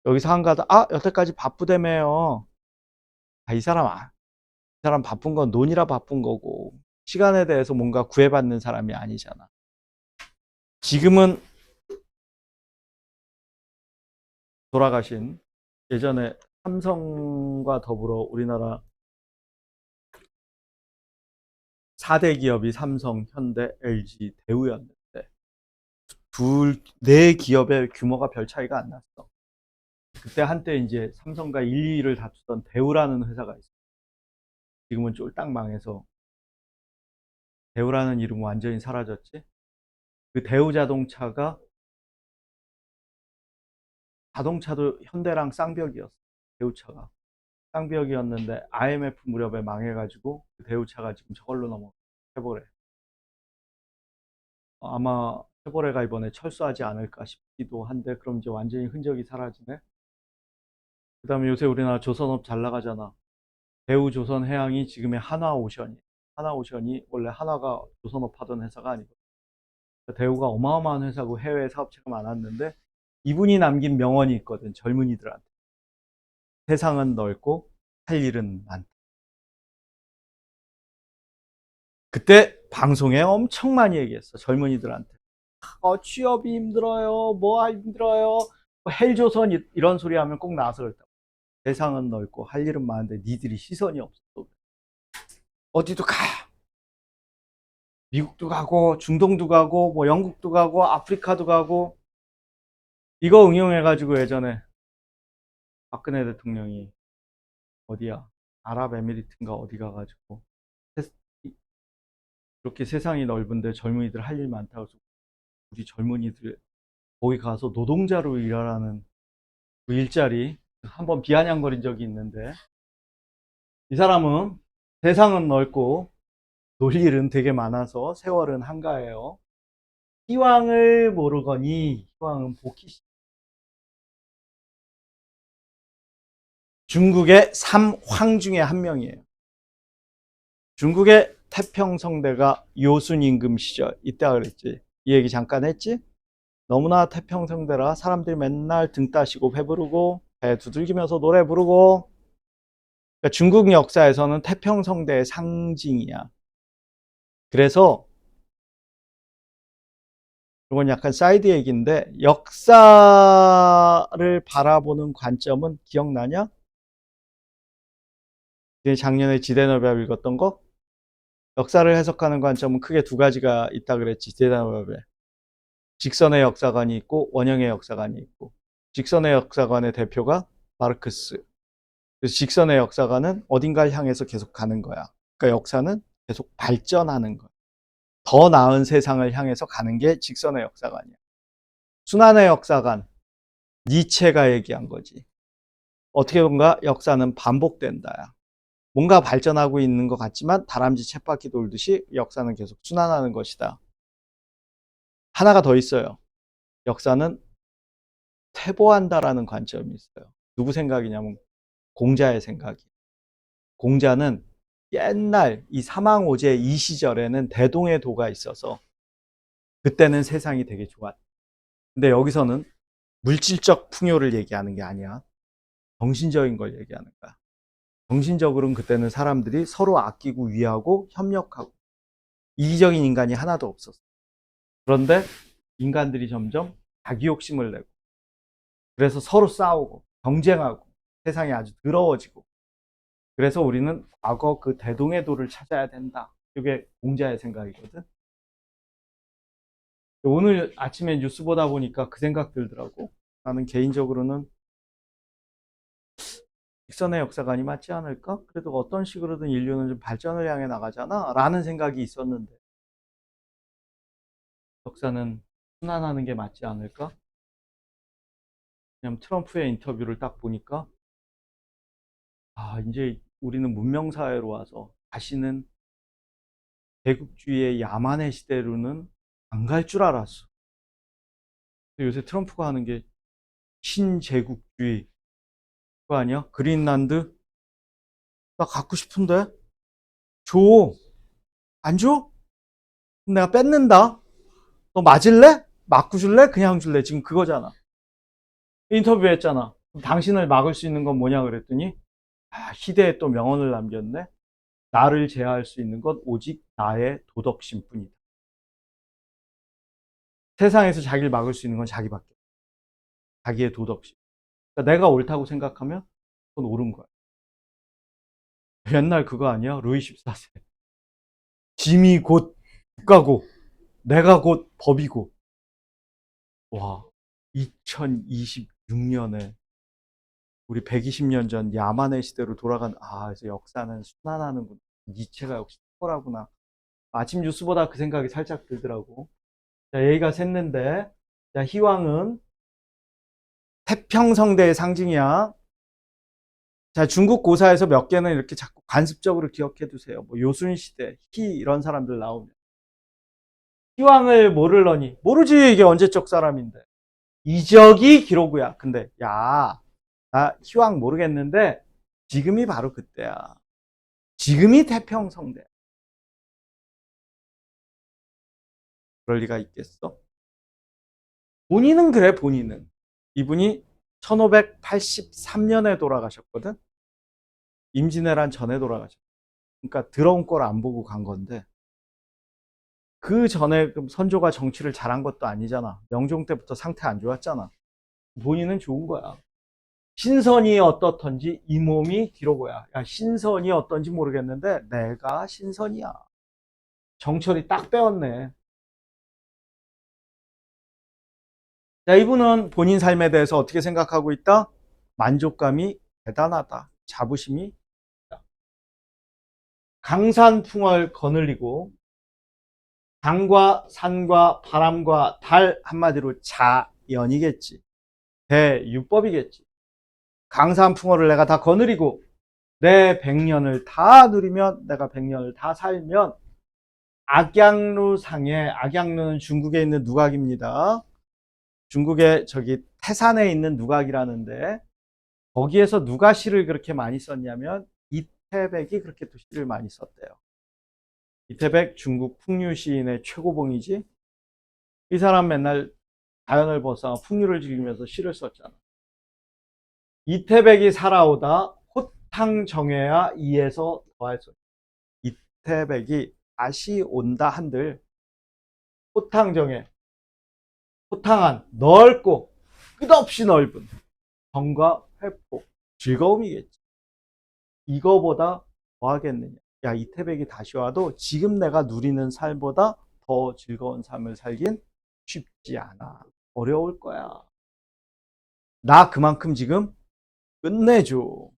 여기서 한가하다. 아, 여태까지 바쁘다며요. 아, 이 사람 바쁜 건 논이라 바쁜 거고 시간에 대해서 뭔가 구애받는 사람이 아니잖아. 지금은 돌아가신 예전에 삼성과 더불어 우리나라 4대 기업이 삼성, 현대, LG, 대우였는데 네 기업의 규모가 별 차이가 안 났어. 그때 한때 이제 삼성과 1, 2위를 다투던 대우라는 회사가 있어. 지금은 쫄딱 망해서 대우라는 이름 완전히 사라졌지. 그 대우 자동차가 자동차도 현대랑 쌍벽이었어. 대우차가 쌍벽이었는데 IMF 무렵에 망해가지고 그 대우차가 지금 저걸로 넘어. 쉐보레. 아마 쉐보레가 이번에 철수하지 않을까 싶기도 한데 그럼 이제 완전히 흔적이 사라지네. 그 다음에 요새 우리나라 조선업 잘 나가잖아. 대우조선해양이 지금의 하나오션이. 하나오션이 원래 하나가 조선업 하던 회사가 아니고 대우가 어마어마한 회사고 해외 사업체가 많았는데 이분이 남긴 명언이 있거든. 젊은이들한테. 세상은 넓고 할 일은 많다. 그때 방송에 엄청 많이 얘기했어. 젊은이들한테. 취업이 힘들어요. 뭐 힘들어요. 헬조선 이런 소리 하면 꼭 나와서 그랬다. 세상은 넓고 할 일은 많은데 니들이 시선이 없어. 어디도 가. 미국도 가고 중동도 가고 뭐 영국도 가고 아프리카도 가고. 이거 응용해가지고 예전에 박근혜 대통령이 어디야 아랍에미리트인가 어디 가가지고 그렇게 세상이 넓은데 젊은이들 할 일 많다고 해서 우리 젊은이들 거기 가서 노동자로 일하라는 그 일자리 한번 비아냥거린 적이 있는데 이 사람은 세상은 넓고 놀 일은 되게 많아서 세월은 한가해요. 희왕을 모르거니 희왕은 복희시. 중국의 3황 중에 한 명이에요. 중국의 태평성대가 요순 임금 시절 이때가 그랬지. 이 얘기 잠깐 했지. 너무나 태평성대라 사람들이 맨날 등 따시고 배부르고 배 두들기면서 노래 부르고. 그러니까 중국 역사에서는 태평성대의 상징이야. 그래서 이건 약간 사이드 얘기인데 역사를 바라보는 관점은 기억나냐? 작년에 지대너비압 읽었던 거? 역사를 해석하는 관점은 크게 두 가지가 있다 그랬지. 지대너비압에 직선의 역사관이 있고 원형의 역사관이 있고, 직선의 역사관의 대표가 마르크스. 그래서 직선의 역사관은 어딘가를 향해서 계속 가는 거야. 그러니까 역사는 계속 발전하는 거야. 더 나은 세상을 향해서 가는 게 직선의 역사관이야. 순환의 역사관, 니체가 얘기한 거지. 어떻게 보면 역사는 반복된다야. 뭔가 발전하고 있는 것 같지만 다람쥐 쳇바퀴 돌듯이 역사는 계속 순환하는 것이다. 하나가 더 있어요. 역사는 퇴보한다라는 관점이 있어요. 누구 생각이냐면 공자의 생각이. 공자는 옛날 이 사망오제 이 시절에는 대동의 도가 있어서 그때는 세상이 되게 좋았다. 근데 여기서는 물질적 풍요를 얘기하는 게 아니야. 정신적인 걸 얘기하는 거야. 정신적으로는 그때는 사람들이 서로 아끼고 위하고 협력하고 이기적인 인간이 하나도 없었어. 그런데 인간들이 점점 자기 욕심을 내고 그래서 서로 싸우고 경쟁하고 세상이 아주 더러워지고, 그래서 우리는 과거 그 대동의 도를 찾아야 된다. 이게 공자의 생각이거든. 오늘 아침에 뉴스 보다 보니까 그 생각 들더라고. 나는 개인적으로는 직선의 역사관이 맞지 않을까? 그래도 어떤 식으로든 인류는 좀 발전을 향해 나가잖아 라는 생각이 있었는데 역사는 순환하는 게 맞지 않을까? 그냥 트럼프의 인터뷰를 딱 보니까 이제 우리는 문명사회로 와서 다시는 대국주의의 야만의 시대로는 안 갈 줄 알았어. 요새 트럼프가 하는 게 신제국주의 그거 아니야? 그린란드? 나 갖고 싶은데? 줘. 안 줘? 그럼 내가 뺏는다. 너 맞을래? 맞고 줄래? 그냥 줄래? 지금 그거잖아. 인터뷰했잖아. 당신을 막을 수 있는 건 뭐냐 그랬더니 희대에 또 명언을 남겼네. 나를 제어할 수 있는 건 오직 나의 도덕심뿐이다. 세상에서 자기를 막을 수 있는 건 자기밖에 없어. 자기의 도덕심. 그러니까 내가 옳다고 생각하면 그건 옳은 거야. 옛날 그거 아니야? 루이 14세. 짐이 곧 국가고 내가 곧 법이고. 와, 2026년에 우리 120년 전 야만의 시대로 돌아간 그래서 역사는 순환하는구나. 니체가 역시 탁월하구나. 아침 뉴스보다 그 생각이 살짝 들더라고. 자, 얘기가 샜는데, 자, 희왕은 태평성대의 상징이야. 자, 중국 고사에서 몇 개는 이렇게 자꾸 관습적으로 기억해 두세요. 뭐 요순시대, 희 이런 사람들 나오면. 희왕을 모르려니 모르지 이게 언제적 사람인데. 이적이 기록이야. 근데 야, 나 희왕 모르겠는데 지금이 바로 그때야. 지금이 태평성대. 그럴 리가 있겠어? 본인은 그래, 본인은. 이분이 1583년에 돌아가셨거든? 임진왜란 전에 돌아가셨어. 그러니까 들어온 걸 안 보고 간 건데, 그 전에 선조가 정치를 잘한 것도 아니잖아. 명종 때부터 상태 안 좋았잖아. 본인은 좋은 거야. 신선이 어떻던지 이 몸이 기록이야. 야, 신선이 어떤지 모르겠는데 내가 신선이야. 정철이 딱 빼었네. 자, 이분은 본인 삶에 대해서 어떻게 생각하고 있다? 만족감이 대단하다. 자부심이 있다. 강산풍월 거늘리고 강과 산과 바람과 달 한마디로 자연이겠지. 대유법이겠지. 강산풍월을 내가 다 거느리고 내 100년을 다 누리면 내가 100년을 다 살면 악양루상에 악양루는 중국에 있는 누각입니다. 중국의 저기 태산에 있는 누각이라는데 거기에서 누가 시를 그렇게 많이 썼냐면 이태백이 그렇게 또 시를 많이 썼대요. 이태백 중국 풍류 시인의 최고봉이지. 이 사람 맨날 자연을 벗어나 풍류를 즐기면서 시를 썼잖아. 이태백이 살아오다 호탕정해야 이에서 더할 수. 이태백이 다시 온다 한들 호탕정해, 호탕한 넓고 끝없이 넓은 정과 회복, 즐거움이겠지. 이거보다 뭐 하겠느냐. 야, 이태백이 다시 와도 지금 내가 누리는 삶보다 더 즐거운 삶을 살긴 쉽지 않아. 어려울 거야. 나 그만큼 지금 끝내줘.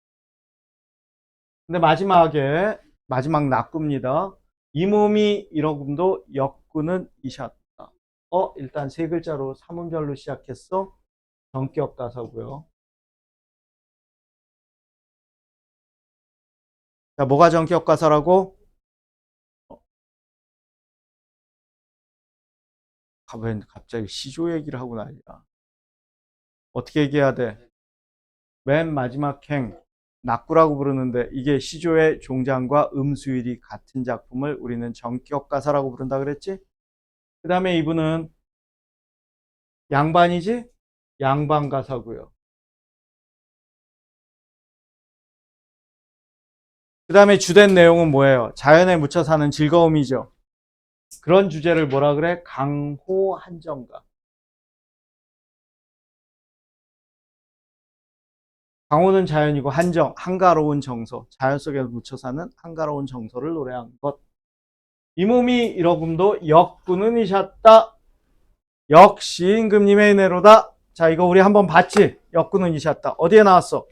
근데 마지막에 마지막 낙구입니다. 이 몸이 이러금도 역구는 이셨다. 일단 세 글자로 사문별로 시작했어. 전격 가사고요. 자, 뭐가 전격 가사라고? 왜 갑자기 시조 얘기를 하고 난리야. 어떻게 얘기해야 돼? 맨 마지막 행, 낙구라고 부르는데 이게 시조의 종장과 음수일이 같은 작품을 우리는 전격 가사라고 부른다 그랬지? 그 다음에 이분은 양반이지? 양반 가사고요. 그 다음에 주된 내용은 뭐예요? 자연에 묻혀 사는 즐거움이죠. 그런 주제를 뭐라 그래? 강호한정가. 강호는 자연이고 한정, 한가로운 정서. 자연 속에 묻혀 사는 한가로운 정서를 노래한 것. 이 몸이 이러금도 역구는 이셨다. 역시 임금님의 은혜로다. 자, 이거 우리 한번 봤지? 역군은 이셨다. 어디에 나왔어?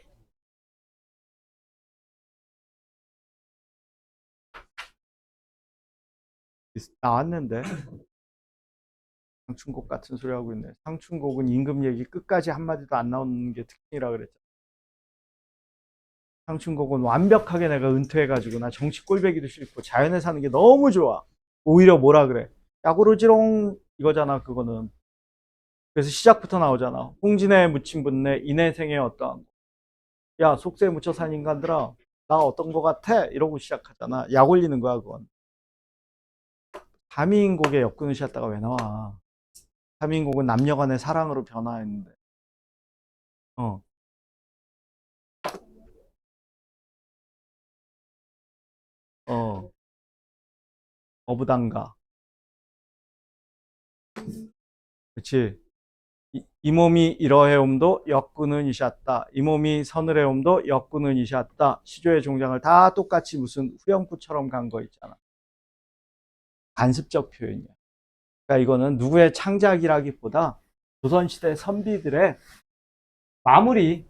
나왔는데. 상춘곡 같은 소리 하고 있네. 상춘곡은 임금 얘기 끝까지 한마디도 안 나오는 게 특징이라 그랬죠. 상춘곡은 완벽하게 내가 은퇴해가지고 나 정치 꼴배기도 싫고 자연에 사는 게 너무 좋아. 오히려 뭐라 그래? 야구르지롱 이거잖아, 그거는. 그래서 시작부터 나오잖아. 홍진에 묻힌 분내 인해생의 어떠한 야, 속세에 묻혀 산 인간들아, 나 어떤 거 같아? 이러고 시작하잖아. 약 올리는 거야, 그건. 다미인곡에 역군을 씌었다가 왜 나와? 다미인곡은 남녀 간의 사랑으로 변화했는데. 어, 어, 어부단가. 그치? 이 몸이 이러해옴도 역군은 이셨다. 이 몸이 서늘해옴도 역군은 이셨다. 시조의 종장을 다 똑같이 무슨 후렴구처럼 간 거 있잖아. 관습적 표현이야. 그러니까 이거는 누구의 창작이라기보다 조선시대 선비들의 마무리.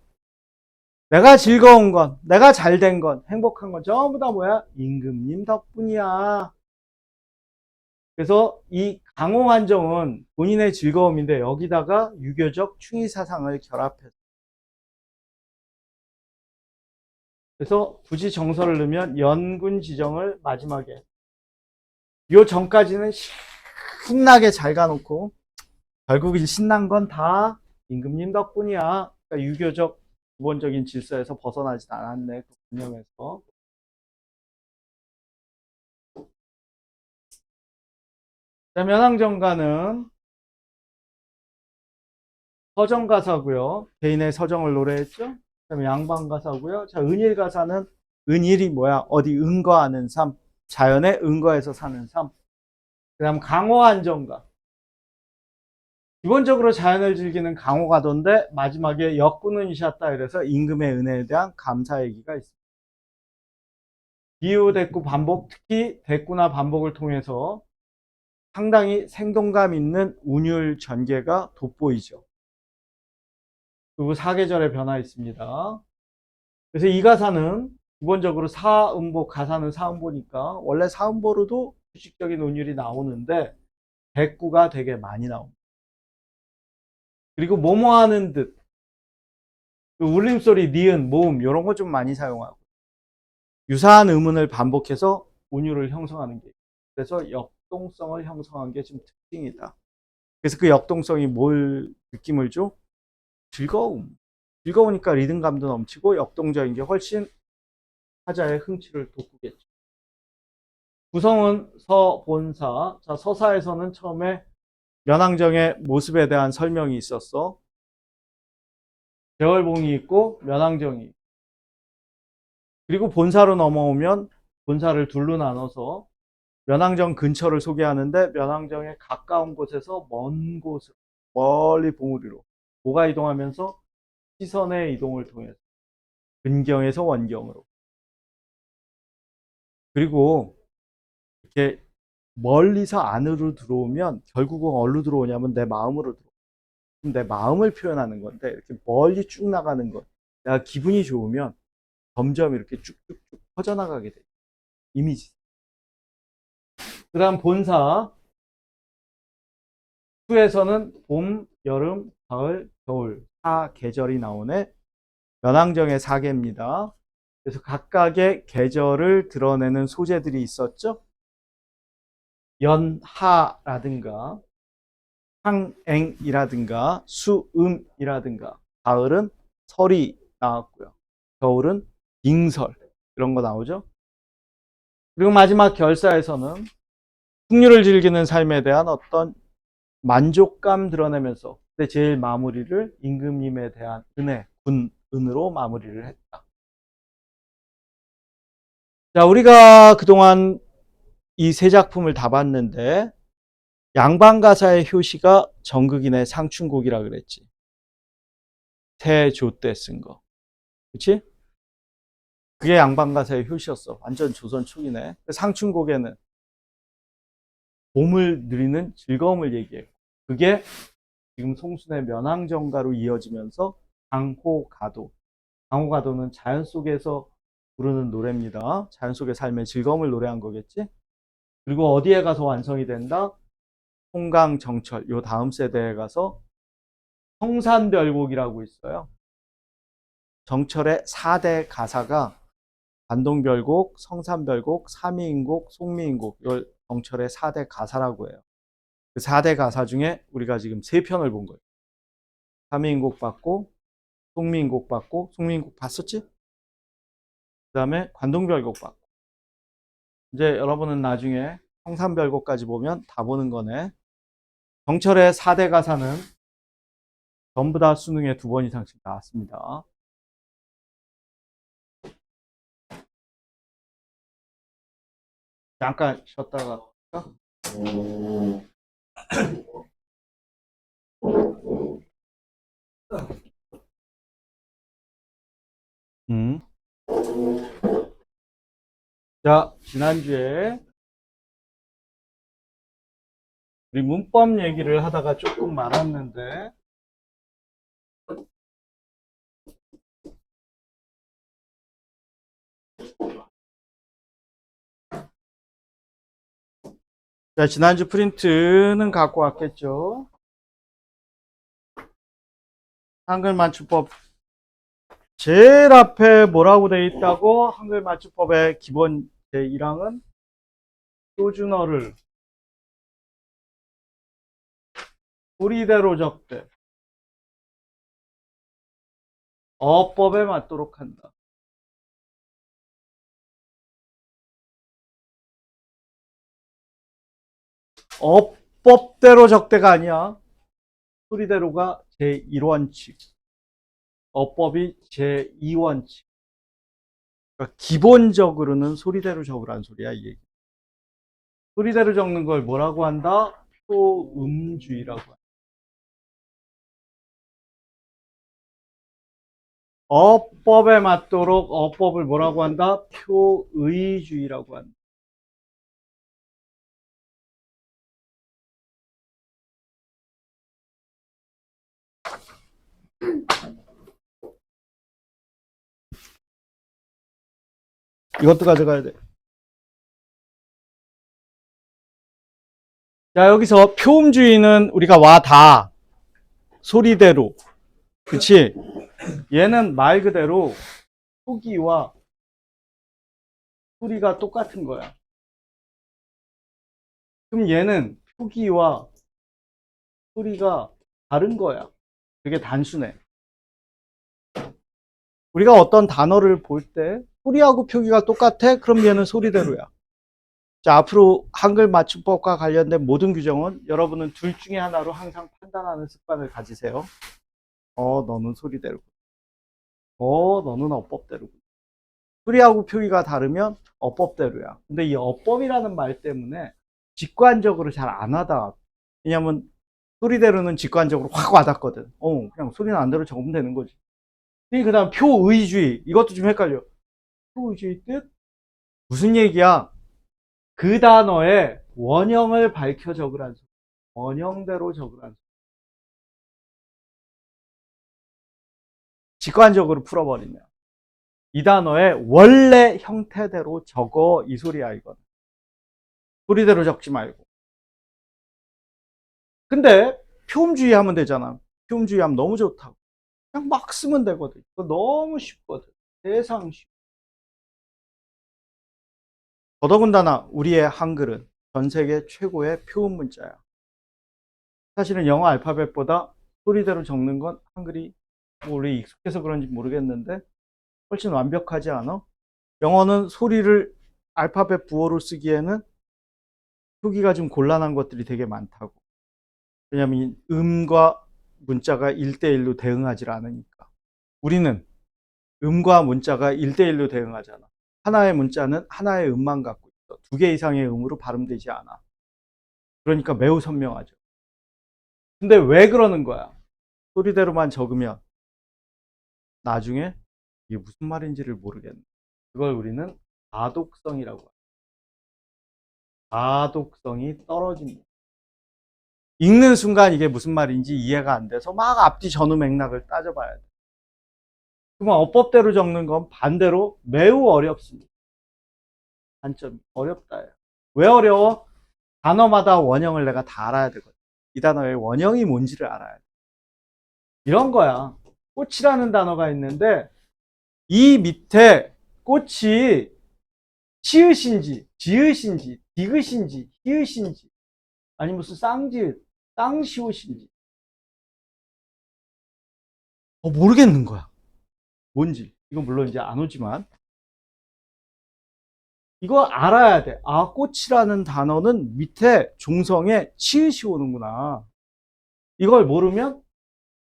내가 즐거운 건, 내가 잘된 건, 행복한 건 전부 다 뭐야? 임금님 덕분이야. 그래서 이 강홍한정은 본인의 즐거움인데 여기다가 유교적 충의 사상을 결합해서 그래서 굳이 정서를 넣으면 연군 지정을 마지막에 요 전까지는 신나게 잘 가놓고 결국은 신난 건 다 임금님 덕분이야. 그러니까 유교적 기본적인 질서에서 벗어나지 않았네. 그 개념에서. 자, 면왕정가는 서정가사고요. 개인의 서정을 노래했죠. 그다음에 양반가사고요. 자, 은일가사는 은일이 뭐야? 어디 은거하는 삶, 자연에 은거해서 사는 삶. 그다음 강호안정가. 기본적으로 자연을 즐기는 강호가던데 마지막에 역군은 이셨다 이래서 임금의 은혜에 대한 감사 얘기가 있습니다. 비유, 대꾸, 반복, 특히 대꾸나 반복을 통해서 상당히 생동감 있는 운율 전개가 돋보이죠. 그리고 사계절의 변화 있습니다. 그래서 이 가사는 기본적으로 사음보, 가사는 사음보니까 원래 사음보로도 규칙적인 운율이 나오는데 대꾸가 되게 많이 나옵니다. 그리고 뭐뭐 하는 듯, 그 울림소리, 니은, 모음 이런 거 좀 많이 사용하고 유사한 음운을 반복해서 운율을 형성하는 게 그래서 역동성을 형성한 게 좀 특징이다. 그래서 그 역동성이 뭘 느낌을 줘? 즐거움. 즐거우니까 리듬감도 넘치고 역동적인 게 훨씬 타자의 흥취를 돋구겠죠. 구성은 서본사. 자, 서사에서는 처음에 면왕정의 모습에 대한 설명이 있었어. 재월봉이 있고 면왕정이 있고. 그리고 본사로 넘어오면 본사를 둘로 나눠서 면왕정 근처를 소개하는데 면왕정에 가까운 곳에서 먼 곳으로 멀리 봉우리로 뭐가 이동하면서 시선의 이동을 통해서 근경에서 원경으로 그리고 이렇게 멀리서 안으로 들어오면 결국은 어디로 들어오냐면 내 마음으로 들어오. 그럼 내 마음을 표현하는 건데 이렇게 멀리 쭉 나가는 것. 내가 기분이 좋으면 점점 이렇게 쭉쭉쭉 퍼져나가게 돼. 이미지. 그다음 본사. 수에서는 봄, 여름, 가을, 겨울 4계절이 나오네. 면왕정의 4계입니다. 그래서 각각의 계절을 드러내는 소재들이 있었죠. 연하라든가 항행이라든가 수음이라든가 가을은 설이 나왔고요. 겨울은 빙설 이런 거 나오죠. 그리고 마지막 결사에서는 풍류를 즐기는 삶에 대한 어떤 만족감 드러내면서 그때 제일 마무리를 임금님에 대한 은혜, 군은으로 마무리를 했다. 자, 우리가 그동안 이 세 작품을 다 봤는데 양반가사의 효시가 정극인의 상춘곡이라 그랬지. 태조 때 쓴 거. 그치? 그게 양반가사의 효시였어. 완전 조선 초기네. 상춘곡에는 봄을 누리는 즐거움을 얘기해. 그게 지금 송순의 면왕정가로 이어지면서 강호가도. 강호가도는 자연 속에서 부르는 노래입니다. 자연 속의 삶의 즐거움을 노래한 거겠지? 그리고 어디에 가서 완성이 된다? 송강정철. 요 다음 세대에 가서 성산별곡이라고 있어요. 정철의 4대 가사가 관동별곡, 성산별곡, 삼위인곡, 송미인곡. 이걸 정철의 4대 가사라고 해요. 그 4대 가사 중에 우리가 지금 3편을 본 거예요. 삼위인곡 봤고, 송미인곡 봤고, 송미인곡 봤었지? 그 다음에 관동별곡 봤고. 이제 여러분은 나중에 성산별곡까지 보면 다 보는 거네. 정철의 4대 가사는 전부 다 수능에 2번 이상씩 나왔습니다. 잠깐 쉬었다가 음. 자, 지난주에 우리 문법 얘기를 하다가 조금 말았는데 자, 지난주 프린트는 갖고 왔겠죠. 한글 맞춤법 제일 앞에 뭐라고 돼 있다고? 한글 맞춤법의 기본 제1항은 표준어를 소리대로 적되 어법에 맞도록 한다. 어법대로 적대가 아니야. 소리대로가 제1원칙, 어법이 제2원칙. 그러니까 기본적으로는 소리대로 적으라는 소리야, 이 얘기. 소리대로 적는 걸 뭐라고 한다? 표음주의라고 한다. 어법에 맞도록 어법을 뭐라고 한다? 표의주의라고 한다. 이것도 가져가야 돼. 자, 여기서 표음주의는 우리가 와, 다. 소리대로. 그치? 얘는 말 그대로 소기와 소리가 똑같은 거야. 그럼 얘는 표기와 소리가 다른 거야. 되게 단순해. 우리가 어떤 단어를 볼 때 소리하고 표기가 똑같아? 그럼 얘는 소리대로야. 자, 앞으로 한글 맞춤법과 관련된 모든 규정은 여러분은 둘 중에 하나로 항상 판단하는 습관을 가지세요. 너는 소리대로. 너는 어법대로. 소리하고 표기가 다르면 어법대로야. 근데 이 어법이라는 말 때문에 직관적으로 잘 안 하다. 왜냐면 소리대로는 직관적으로 확 와닿거든. 그냥 소리 나는 대로 적으면 되는 거지. 그 다음 표의주의. 이것도 좀 헷갈려. 표의주의 뜻? 무슨 얘기야? 그 단어의 원형을 밝혀 적으라는 소리. 원형대로 적으라는 소리. 직관적으로 풀어버리면. 이 단어의 원래 형태대로 적어. 이 소리야, 이건. 소리대로 적지 말고. 근데 표음주의 하면 되잖아. 표음주의 하면 너무 좋다고. 그냥 막 쓰면 되거든. 이거 너무 쉽거든. 세상 쉽. 더더군다나 우리의 한글은 전 세계 최고의 표음 문자야. 사실은 영어 알파벳보다 소리대로 적는 건 한글이 뭐 우리 익숙해서 그런지 모르겠는데 훨씬 완벽하지 않아? 영어는 소리를 알파벳 부호로 쓰기에는 표기가 좀 곤란한 것들이 되게 많다고. 왜냐하면 음과 문자가 1대1로 대응하지 않으니까. 우리는 음과 문자가 1대1로 대응하잖아. 하나의 문자는 하나의 음만 갖고 있어. 2개 이상의 음으로 발음되지 않아. 그러니까 매우 선명하죠. 근데 왜 그러는 거야? 소리대로만 적으면 나중에 이게 무슨 말인지를 모르겠네. 그걸 우리는 가독성이라고 해요. 가독성이 떨어집니다. 읽는 순간 이게 무슨 말인지 이해가 안 돼서 막 앞뒤 전후 맥락을 따져봐야 돼. 그러면 어법대로 적는 건 반대로 매우 어렵습니다. 단점이 어렵다. 왜 어려워? 단어마다 원형을 내가 다 알아야 되거든. 이 단어의 원형이 뭔지를 알아야 돼. 이런 거야. 꽃이라는 단어가 있는데 이 밑에 꽃이 치읓인지 지읒인지 디귿인지 히읗인지 아니 무슨 쌍지읒 쌍시옷인지 모르겠는 거야. 뭔지. 이건 물론 이제 안 오지만 이거 알아야 돼. 아, 꽃이라는 단어는 밑에 종성에 치읓이 오는구나. 이걸 모르면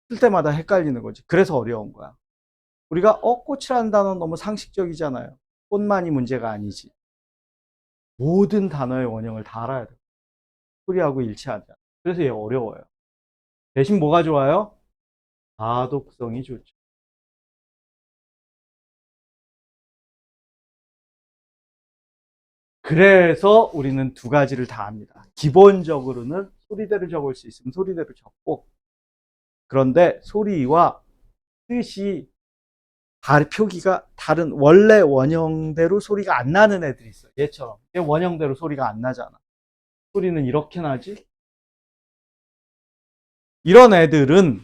쓸 때마다 헷갈리는 거지. 그래서 어려운 거야. 우리가 꽃이라는 단어는 너무 상식적이잖아요. 꽃만이 문제가 아니지. 모든 단어의 원형을 다 알아야 돼. 소리하고 일치하지 않아. 그래서 얘 어려워요. 대신 뭐가 좋아요? 가독성이 좋죠. 그래서 우리는 두 가지를 다 합니다. 기본적으로는 소리대로 적을 수 있으면 소리대로 적고, 그런데 소리와 뜻이 표기가 다른 원래 원형대로 소리가 안 나는 애들이 있어요. 얘처럼. 얘 원형대로 소리가 안 나잖아. 소리는 이렇게 나지? 이런 애들은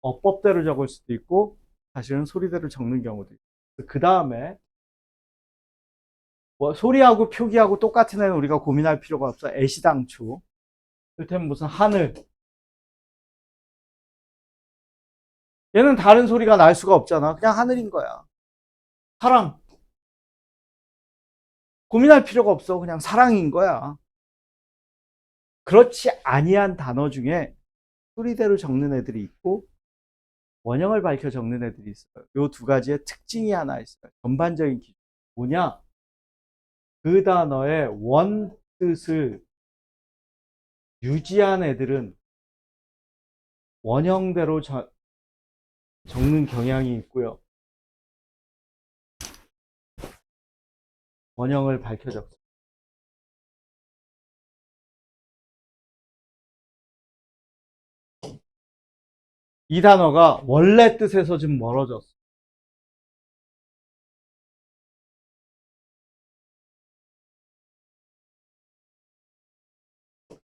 어법대로 적을 수도 있고 사실은 소리대로 적는 경우도 있어요. 그 다음에 소리하고 표기하고 똑같은 애는 우리가 고민할 필요가 없어. 애시당초. 이를테면 무슨 하늘. 얘는 다른 소리가 날 수가 없잖아. 그냥 하늘인 거야. 사랑. 고민할 필요가 없어. 그냥 사랑인 거야. 그렇지 아니한 단어 중에 소리대로 적는 애들이 있고 원형을 밝혀 적는 애들이 있어요. 이 두 가지의 특징이 하나 있어요. 전반적인 기준. 뭐냐? 그 단어의 원뜻을 유지한 애들은 원형대로 적는 경향이 있고요. 원형을 밝혀 적습니다. 이 단어가 원래 뜻에서 좀 멀어졌어.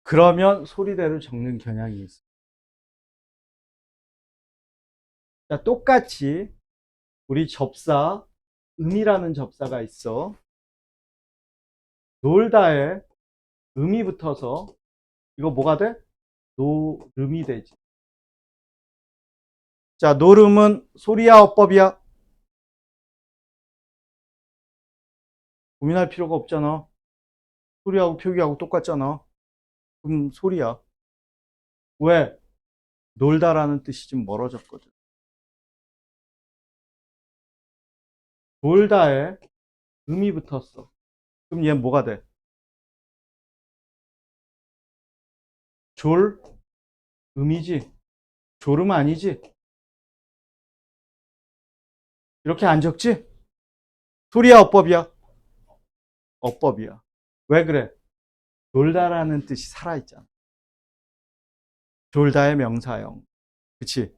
그러면 소리대로 적는 경향이 있어. 자, 똑같이 우리 접사, 음이라는 접사가 있어. 놀다에 음이 붙어서 이거 뭐가 돼? 노름이 되지. 자, 노름은 소리야, 어법이야? 고민할 필요가 없잖아. 소리하고 표기하고 똑같잖아. 그럼 소리야. 왜? 놀다라는 뜻이 좀 멀어졌거든. 놀다에 음이 붙었어. 그럼 얘는 뭐가 돼? 졸? 음이지. 졸음 아니지? 이렇게 안 적지? 소리야, 어법이야? 어법이야. 왜 그래? 놀다라는 뜻이 살아있잖아. 졸다의 명사형. 그치?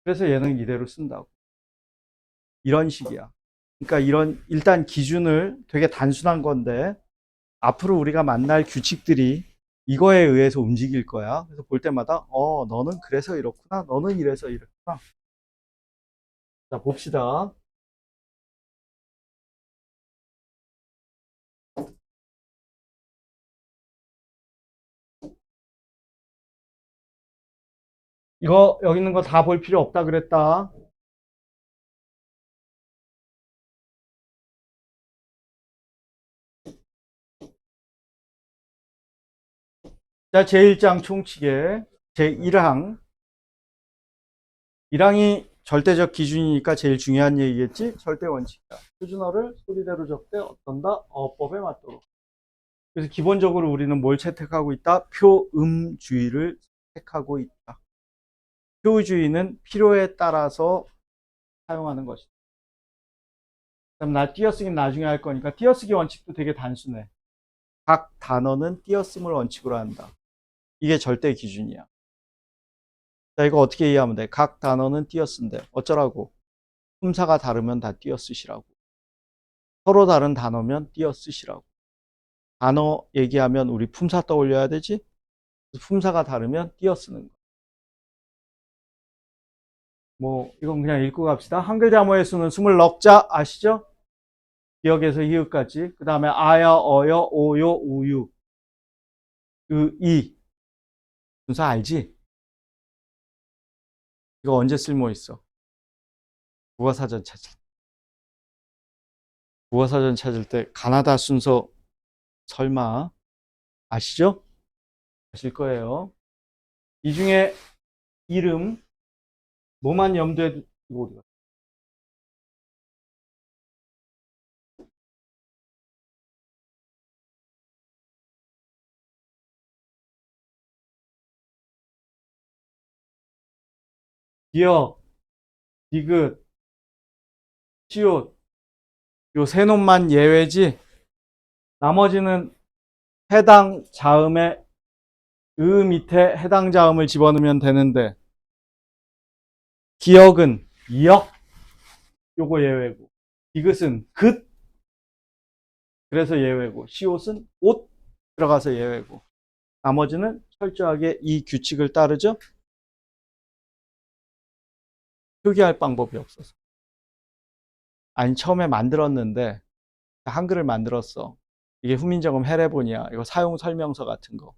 그래서 얘는 이대로 쓴다고. 이런 식이야. 그러니까 일단 기준을 되게 단순한 건데, 앞으로 우리가 만날 규칙들이 이거에 의해서 움직일 거야. 그래서 볼 때마다, 너는 그래서 이렇구나. 너는 이래서 이렇구나. 자, 봅시다. 이거, 여기 있는 거 다 볼 필요 없다 그랬다. 자, 제1장 총칙에 제1항. 1항이 절대적 기준이니까 제일 중요한 얘기겠지? 절대 원칙이야. 표준어를 소리대로 적되 어떤다? 어법에 맞도록. 그래서 기본적으로 우리는 뭘 채택하고 있다? 표음주의를 택하고 있다. 표주의는 필요에 따라서 사용하는 것이다. 그럼 띄어쓰기는 나중에 할 거니까 띄어쓰기 원칙도 되게 단순해. 각 단어는 띄었음을 원칙으로 한다. 이게 절대 기준이야. 자, 이거 어떻게 이해하면 돼? 각 단어는 띄었은데 어쩌라고? 품사가 다르면 다 띄어쓰시라고. 서로 다른 단어면 띄어쓰시라고. 단어 얘기하면 우리 품사 떠올려야 되지? 품사가 다르면 띄어쓰는 거. 뭐 이건 그냥 읽고 갑시다. 한글 자모의 수는 20넉자 아시죠? 기억에서 히읗까지. 그 다음에 아야, 어여, 오요, 우유, 이. 순서 알지? 이거 언제 쓸모 있어? 국어사전 찾을 때. 국어사전 찾을 때 가나다 순서 설마 아시죠? 아실 거예요. 이 중에 이름 뭐만 염두에 두고 어디가? 기억, 디귿, 시옷 요 세 놈만 예외지. 나머지는 해당 자음에 밑에 해당 자음을 집어넣으면 되는데 기억은 역 요거 예외고 디귿은 긋 그래서 예외고 시옷은 옷 들어가서 예외고 나머지는 철저하게 이 규칙을 따르죠. 표기할 방법이 없어서. 아니 처음에 만들었는데 한글을 만들었어. 이게 후민정음 해례본이야. 이거 사용 설명서 같은 거.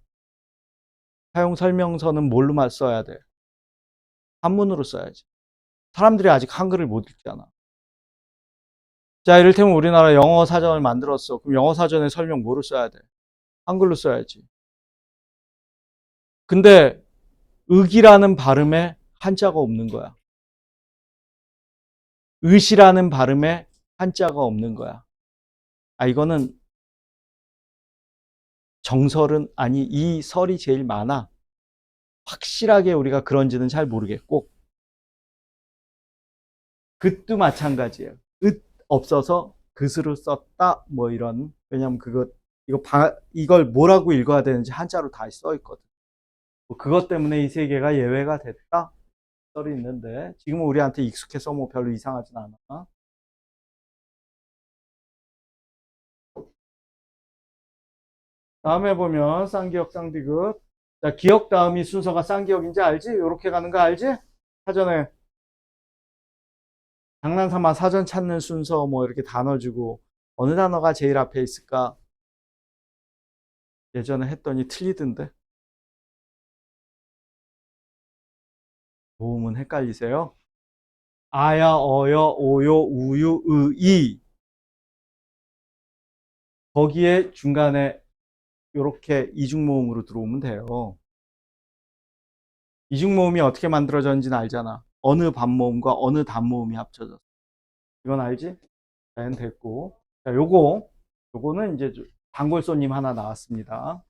사용 설명서는 뭘로 써야 돼? 한문으로 써야지. 사람들이 아직 한글을 못 읽잖아. 자, 이를테면 우리나라 영어 사전을 만들었어. 그럼 영어 사전에 설명 뭐로 써야 돼? 한글로 써야지. 근데 윽이라는 발음에 한자가 없는 거야. 의시라는 발음에 한자가 없는 거야. 아, 이거는 정설은 아니 이 설이 제일 많아. 확실하게 우리가 그런지는 잘 모르겠고 긋도 마찬가지예요. 읒 없어서 긋으로 썼다 뭐 이런. 왜냐면 이걸 뭐라고 읽어야 되는지 한자로 다 써 있거든. 뭐 그것 때문에 이 세 개가 예외가 됐다 썰이 있는데 지금은 우리한테 익숙해서 뭐 별로 이상하진 않아. 다음에 보면 쌍기역 쌍디귿. 자, 기역 다음이 순서가 쌍기역인지 알지? 요렇게 가는 거 알지? 사전에 장난삼아 사전 찾는 순서 뭐 이렇게 단어 주고 어느 단어가 제일 앞에 있을까? 예전에 했더니 틀리던데. 모음은 헷갈리세요? 아야, 어여, 오요, 우유, 이. 거기에 중간에 이렇게 이중모음으로 들어오면 돼요. 이중모음이 어떻게 만들어졌는지는 알잖아. 어느 반모음과 어느 단모음이 합쳐졌어. 이건 알지? 자, 얘는 됐고. 자, 요거는 이제 단골손님 하나 나왔습니다.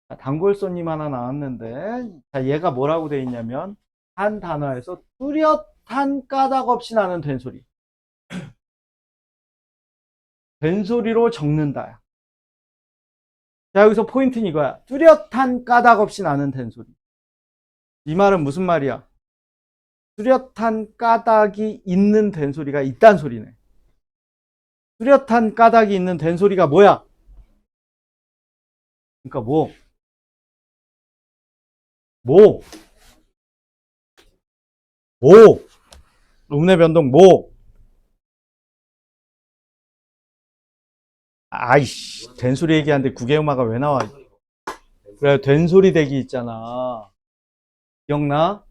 자, 단골손님 하나 나왔는데, 자, 얘가 뭐라고 돼 있냐면, 한 단어에서 뚜렷한 까닭 없이 나는 된소리. 된소리로 적는다. 자, 여기서 포인트는 이거야. 뚜렷한 까닭 없이 나는 된소리. 이 말은 무슨 말이야? 뚜렷한 까닭이 있는 된소리가 있단 소리네. 뚜렷한 까닭이 있는 된소리가 뭐야? 그러니까 뭐, 음의 변동 아이씨, 된소리 얘기하는데 구개음화가 왜 나와? 그래, 된소리 대기 있잖아. 기억나?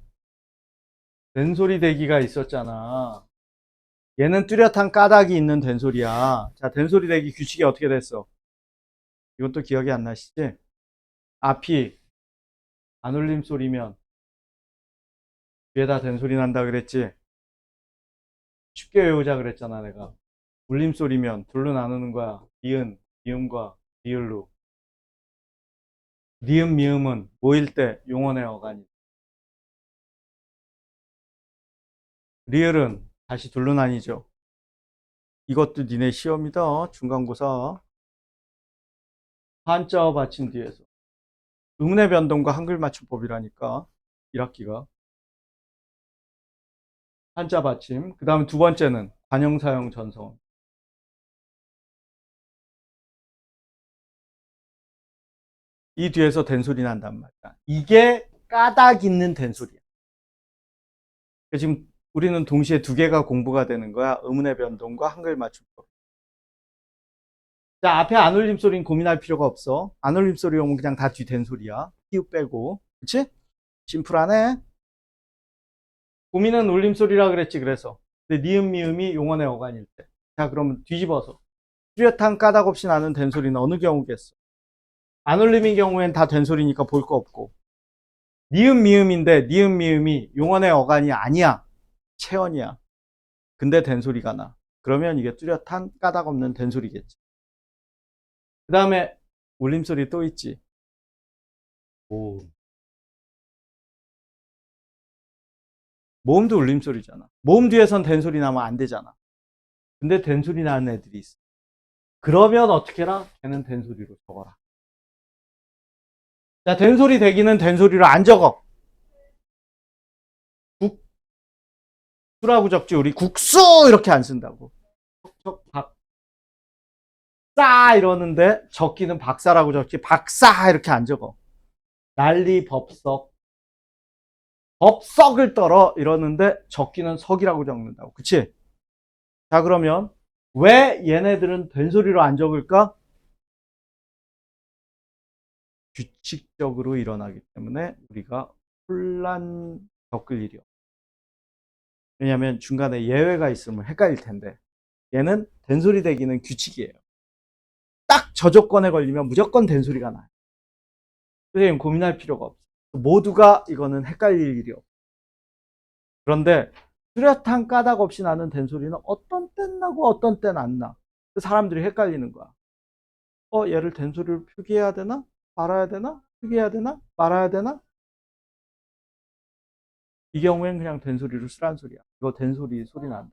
된소리 대기가 있었잖아. 얘는 뚜렷한 까닭이 있는 된소리야. 자, 된소리 대기 규칙이 어떻게 됐어? 이건 또 기억이 안 나시지? 앞이 안 울림 소리면 뒤에다 된소리 난다 그랬지? 쉽게 외우자 그랬잖아, 내가. 울림 소리면 둘로 나누는 거야. 니은, 미음과 리을로. 니은, 미음은 모일 때 용언의 어간이. 리을은 다시 둘로 나뉘죠. 이것도 니네 시험이다. 중간고사. 한자어 받침 뒤에서. 의문의 변동과 한글 맞춤법이라니까 1학기가. 한자 받침. 그 다음에 두 번째는 관형사형 전성. 이 뒤에서 된소리 난단 말이야. 이게 까닭 있는 된소리야. 지금 우리는 동시에 두 개가 공부가 되는 거야. 의문의 변동과 한글 맞춤법. 자, 앞에 안 울림 소리는 고민할 필요가 없어. 안 울림 소리 오면 그냥 다 뒤 된소리야. 히읗 빼고. 그치? 심플하네. 고민은 울림 소리라 그랬지, 그래서. 근데 니은 미음이 용언의 어간일 때. 자, 그러면 뒤집어서. 뚜렷한 까닭 없이 나는 된소리는 어느 경우겠어? 안 울림인 경우엔 다 된소리니까 볼 거 없고. 니은 미음인데 니은 미음이 용언의 어간이 아니야. 체언이야. 근데 된소리가 나. 그러면 이게 뚜렷한 까닭 없는 된소리겠지. 그 다음에 울림소리 또 있지. 오. 모음도 울림소리잖아. 모음 뒤에선 된소리 나면 안 되잖아. 근데 된소리 나는 애들이 있어. 그러면 어떻게 해라? 걔는 된소리로 적어라. 자, 된소리 대기는 된소리로 안 적어. 국수라고 적지. 우리 국수 이렇게 안 쓴다고. 박사 이러는데 적기는 박사라고 적지. 박사 이렇게 안 적어. 난리 법석. 법석을 떨어 이러는데 적기는 석이라고 적는다고. 그치? 자, 그러면 왜 얘네들은 된소리로 안 적을까? 규칙적으로 일어나기 때문에 우리가 혼란 겪을 일이 없어. 왜냐하면 중간에 예외가 있으면 헷갈릴 텐데 얘는 된소리 대기는 규칙이에요. 딱 저 조건에 걸리면 무조건 된소리가 나요. 선생님 고민할 필요가 없어. 모두가 이거는 헷갈릴 일이 없어. 그런데 뚜렷한 까닭 없이 나는 된소리는 어떤 땐 나고 어떤 땐 안 나. 사람들이 헷갈리는 거야. 얘를 된소리로 표기해야 되나? 말아야 되나? 표기해야 되나? 말아야 되나? 이 경우엔 그냥 된소리로 쓰란 소리야. 이거 된소리 소리 난다.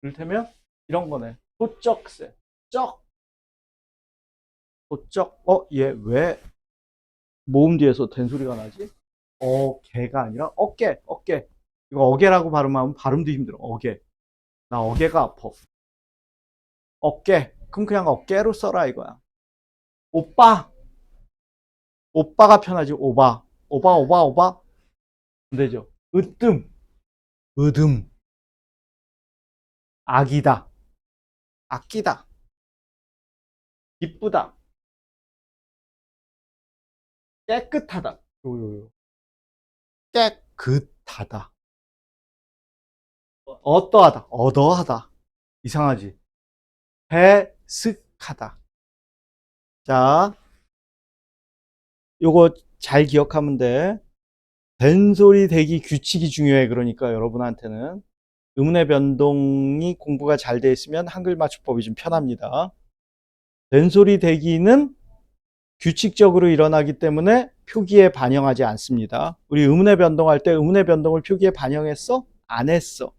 이를테면 이런 거네. 소쩍새. 쩍. 소쩍. 얘 왜 모음 뒤에서 된소리가 나지? 개가 아니라 어깨. 어깨. 이거 어깨라고 발음하면 발음도 힘들어. 어깨. 나 어깨가 아파. 어깨. 그럼 그냥 어깨로 써라 이거야. 오빠. 오빠가 편하지. 오바. 오바, 오바, 오바. 안 되죠. 으뜸. 으듬. 악이다. 아끼다. 기쁘다. 깨끗하다. 요요요. 깨끗하다. 어떠하다. 어더하다. 이상하지. 해슥하다. 자, 요거 잘 기억하면 돼. 된소리 대기 규칙이 중요해. 그러니까 여러분한테는 의문의 변동이 공부가 잘 돼 있으면 한글 맞춤법이 좀 편합니다. 된소리 대기는 규칙적으로 일어나기 때문에 표기에 반영하지 않습니다. 우리 의문의 변동할 때 의문의 변동을 표기에 반영했어? 안 했어.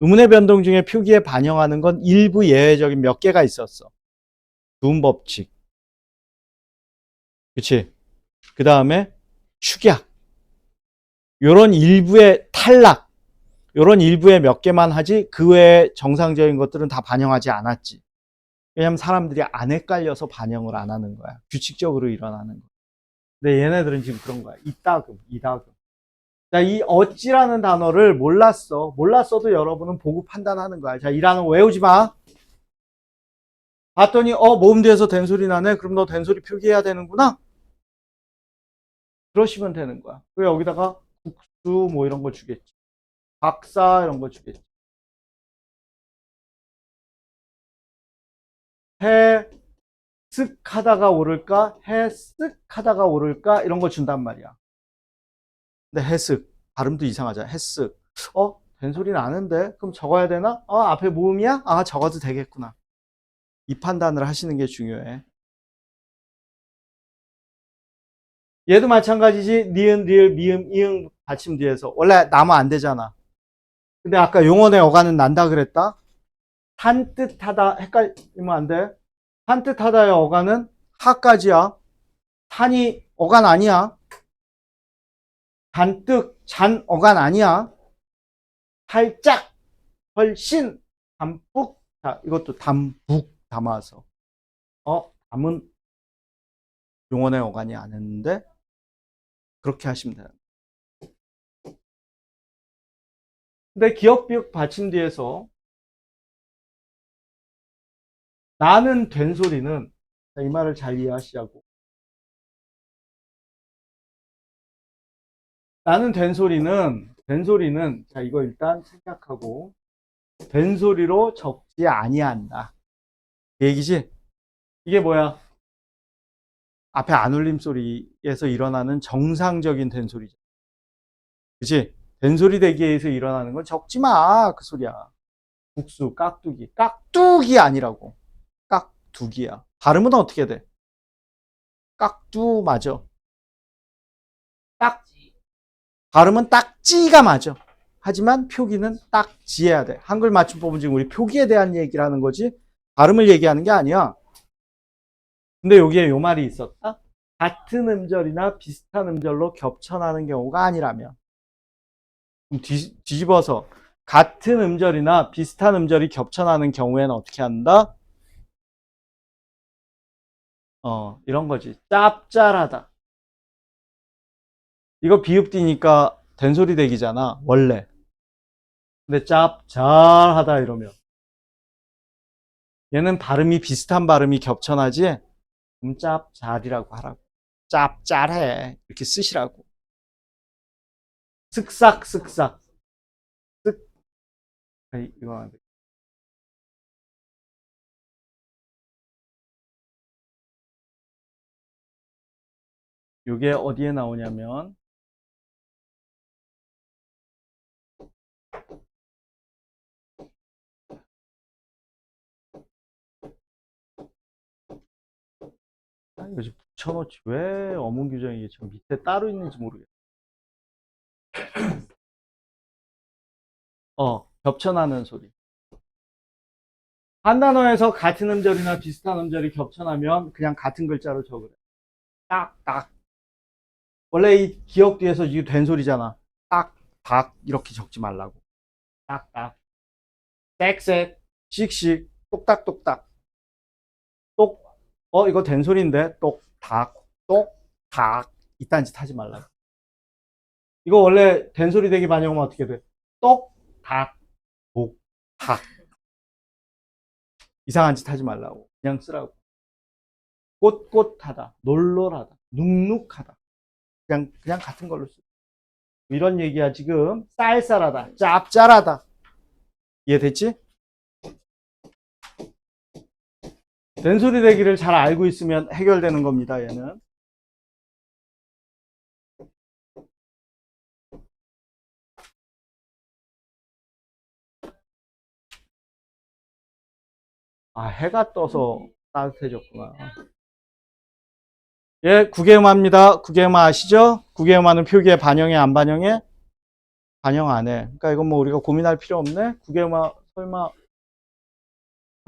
의문의 변동 중에 표기에 반영하는 건 일부 예외적인 몇 개가 있었어. 두음 법칙. 그치? 그 다음에 축약. 요런 일부의 탈락. 요런 일부의 몇 개만 하지 그 외에 정상적인 것들은 다 반영하지 않았지. 왜냐면 사람들이 안 헷갈려서 반영을 안 하는 거야. 규칙적으로 일어나는 거야. 근데 얘네들은 지금 그런 거야. 이따금, 이다금. 자, 이 어찌라는 단어를 몰랐어. 몰랐어도 여러분은 보고 판단하는 거야. 자, 이 단어 외우지 마. 봤더니 모음 뒤에서 된소리 나네. 그럼 너 된소리 표기해야 되는구나. 그러시면 되는 거야. 그 여기다가 국수 뭐 이런 거 주겠지. 박사 이런 거 주겠지. 해쓱하다가 오를까? 해쓱하다가 오를까? 이런 거 준단 말이야. 근데 해쓱 발음도 이상하잖아. 해쓱. 된소리 나는데? 그럼 적어야 되나? 앞에 모음이야? 적어도 되겠구나. 이 판단을 하시는 게 중요해. 얘도 마찬가지지. 니은, 리을, 미음, 이응 받침 뒤에서. 원래 나면 안 되잖아. 근데 아까 용언의 어간은 난다 그랬다? 산뜻하다 헷갈리면 안 돼. 산뜻하다의 어간은 하까지야. 산이 어간 아니야. 잔뜩, 잔 어간 아니야. 살짝, 훨씬, 담뿍. 자, 이것도 담뿍 담아서. 담은 용언의 어간이 아닌데 그렇게 하시면 돼요. 근데 기역, 비역, 받침 뒤에서 나는 된 소리는, 자, 이 말을 잘 이해하시자고. 나는 된 소리는, 자, 이거 일단 생각하고, 된 소리로 적지 아니한다. 그 얘기지? 이게 뭐야? 앞에 안 울림 소리에서 일어나는 정상적인 된 소리죠. 그치? 된 소리 대기에서 일어나는 건 적지 마. 그 소리야. 국수, 깍두기. 깍두기 아니라고. 깍두기야. 발음은 어떻게 돼? 깍두 맞아. 딱, 발음은 딱지가 맞아. 하지만 표기는 딱지해야 돼. 한글 맞춤법은 지금 우리 표기에 대한 얘기를 하는 거지, 발음을 얘기하는 게 아니야. 근데 여기에 요 말이 있었다. 같은 음절이나 비슷한 음절로 겹쳐나는 경우가 아니라면. 뒤집어서 같은 음절이나 비슷한 음절이 겹쳐나는 경우에는 어떻게 한다? 이런 거지. 짭짤하다. 이거 비읍디니까 된소리 대기잖아, 원래. 근데 짭짤하다 이러면 얘는 발음이 비슷한 발음이 겹쳐나지. 짭짤이라고 하라고. 짭짤해 이렇게 쓰시라고. 쓱싹 쓱싹 쓱. 아니, 이거 안 돼. 이게 어디에 나오냐면 이거 좀 붙여놓지 왜 어문 규정이 지금 밑에 따로 있는지 모르겠어. 겹쳐나는 소리. 한 단어에서 같은 음절이나 비슷한 음절이 겹쳐나면 그냥 같은 글자로 적으래. 딱, 딱. 원래 이 기억 뒤에서 이게 된 소리잖아. 딱, 딱 이렇게 적지 말라고. 딱, 딱. 쌕쌕, 씩씩, 똑딱똑딱. 똑, 이거 된 소리인데, 똑딱, 똑딱. 이딴 짓 하지 말라고. 이거 원래 된 소리 되기 반영하면 어떻게 돼? 똑딱, 똑딱. 이상한 짓 하지 말라고. 그냥 쓰라고. 꼿꼿하다, 놀놀하다, 눅눅하다. 그냥 같은 걸로 쓰. 이런 얘기야, 지금. 쌀쌀하다, 짭짤하다. 이해됐지? 된소리 대기를 잘 알고 있으면 해결되는 겁니다, 얘는. 해가 떠서 따뜻해졌구나. 예, 국외음화입니다. 국외음화 아시죠? 국외음화는 표기에 반영해, 안 반영해? 반영 안 해. 그러니까 이건 뭐 우리가 고민할 필요 없네? 국외음화, 설마,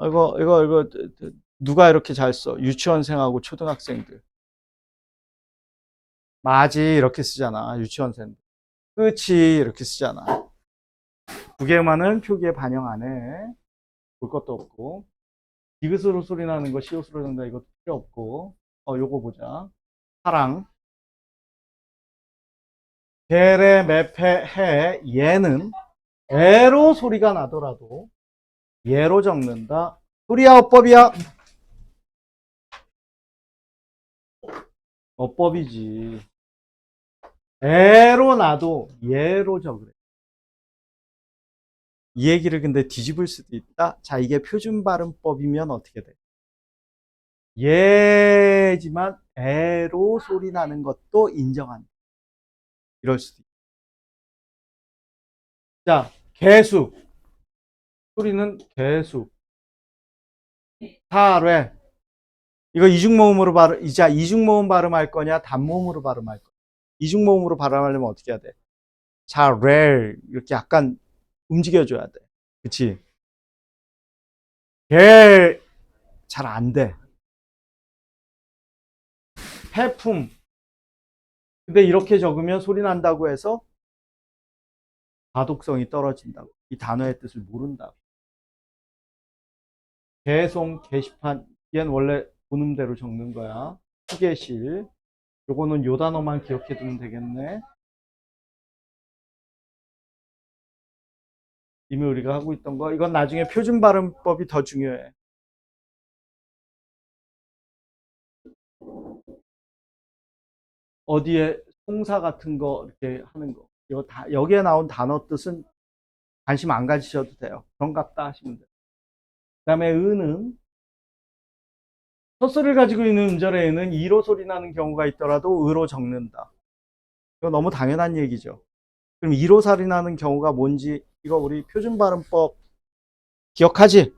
이거, 누가 이렇게 잘 써? 유치원생하고 초등학생들. 맞이, 이렇게 쓰잖아. 유치원생. 끝이, 이렇게 쓰잖아. 국외음화는 표기에 반영 안 해. 볼 것도 없고. 디귿으로 소리 나는 거, 시옷으로 된다, 이것도 필요 없고. 요거 보자. 사랑. 게레, 매페, 해. 얘는 애로 소리가 나더라도 얘로 적는다. 소리야, 어법이야? 어법이지. 애로 나도 얘로 적으래. 이 얘기를 근데 뒤집을 수도 있다. 자, 이게 표준 발음법이면 어떻게 돼? 얘지만 애로 소리 나는 것도 인정한다. 이럴 수도 있다. 자, 개수. 소리는 개수. 사례. 이거 이중모음으로 이중모음 발음할 거냐, 단모음으로 발음할 거냐. 이중모음으로 발음하려면 어떻게 해야 돼? 잘, 이렇게 약간 움직여줘야 돼. 그치? 잘 안 돼. 태풍. 근데 이렇게 적으면 소리 난다고 해서 가독성이 떨어진다고. 이 단어의 뜻을 모른다고. 개송, 게시판. 얘는 원래 본음대로 적는 거야. 휴게실. 요거는 요 단어만 기억해 두면 되겠네. 이미 우리가 하고 있던 거. 이건 나중에 표준 발음법이 더 중요해. 어디에 송사 같은 거 이렇게 하는 거. 이거 다 여기에 나온 단어 뜻은 관심 안 가지셔도 돼요. 그런 같다 하시면 돼요. 그다음에 은은 첫소리를 가지고 있는 음절의 은은 이로 소리 나는 경우가 있더라도 의로 적는다. 이거 너무 당연한 얘기죠. 그럼 이로 소리 나는 경우가 뭔지 이거 우리 표준 발음법 기억하지?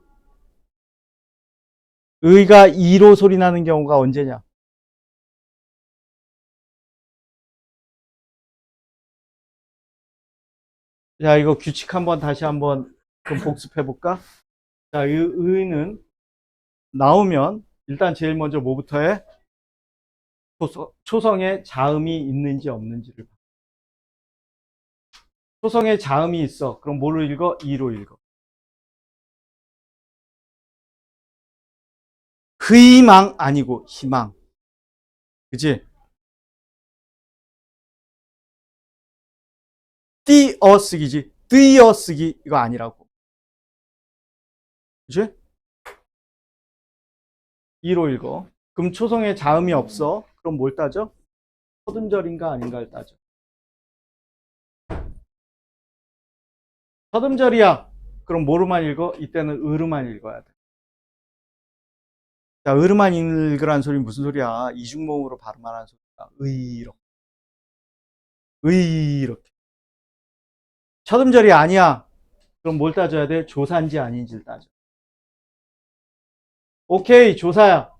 의가 이로 소리 나는 경우가 언제냐? 자, 이거 규칙 한번 다시 한번 좀 복습해 볼까? 자, 의는 나오면 일단 제일 먼저 뭐부터 해? 초성에 자음이 있는지 없는지를 봐. 초성에 자음이 있어. 그럼 뭐로 읽어? 이로 읽어. 희망 아니고 희망. 그치? 띄어쓰기지. 띄어쓰기 이거 아니라고. 그치? 이로 읽어. 그럼 초성에 자음이 없어. 그럼 뭘 따져? 서음절인가 아닌가를 따져. 서음절이야. 그럼 뭐로만 읽어? 이때는 으로만 읽어야 돼. 자, 으로만 읽으란 소리는 무슨 소리야? 이중모음으로 발음하라는 소리야. 이렇게. 이렇게. 서음절이 아니야. 그럼 뭘 따져야 돼? 조사인지 아닌지를 따져. 오케이, 조사야.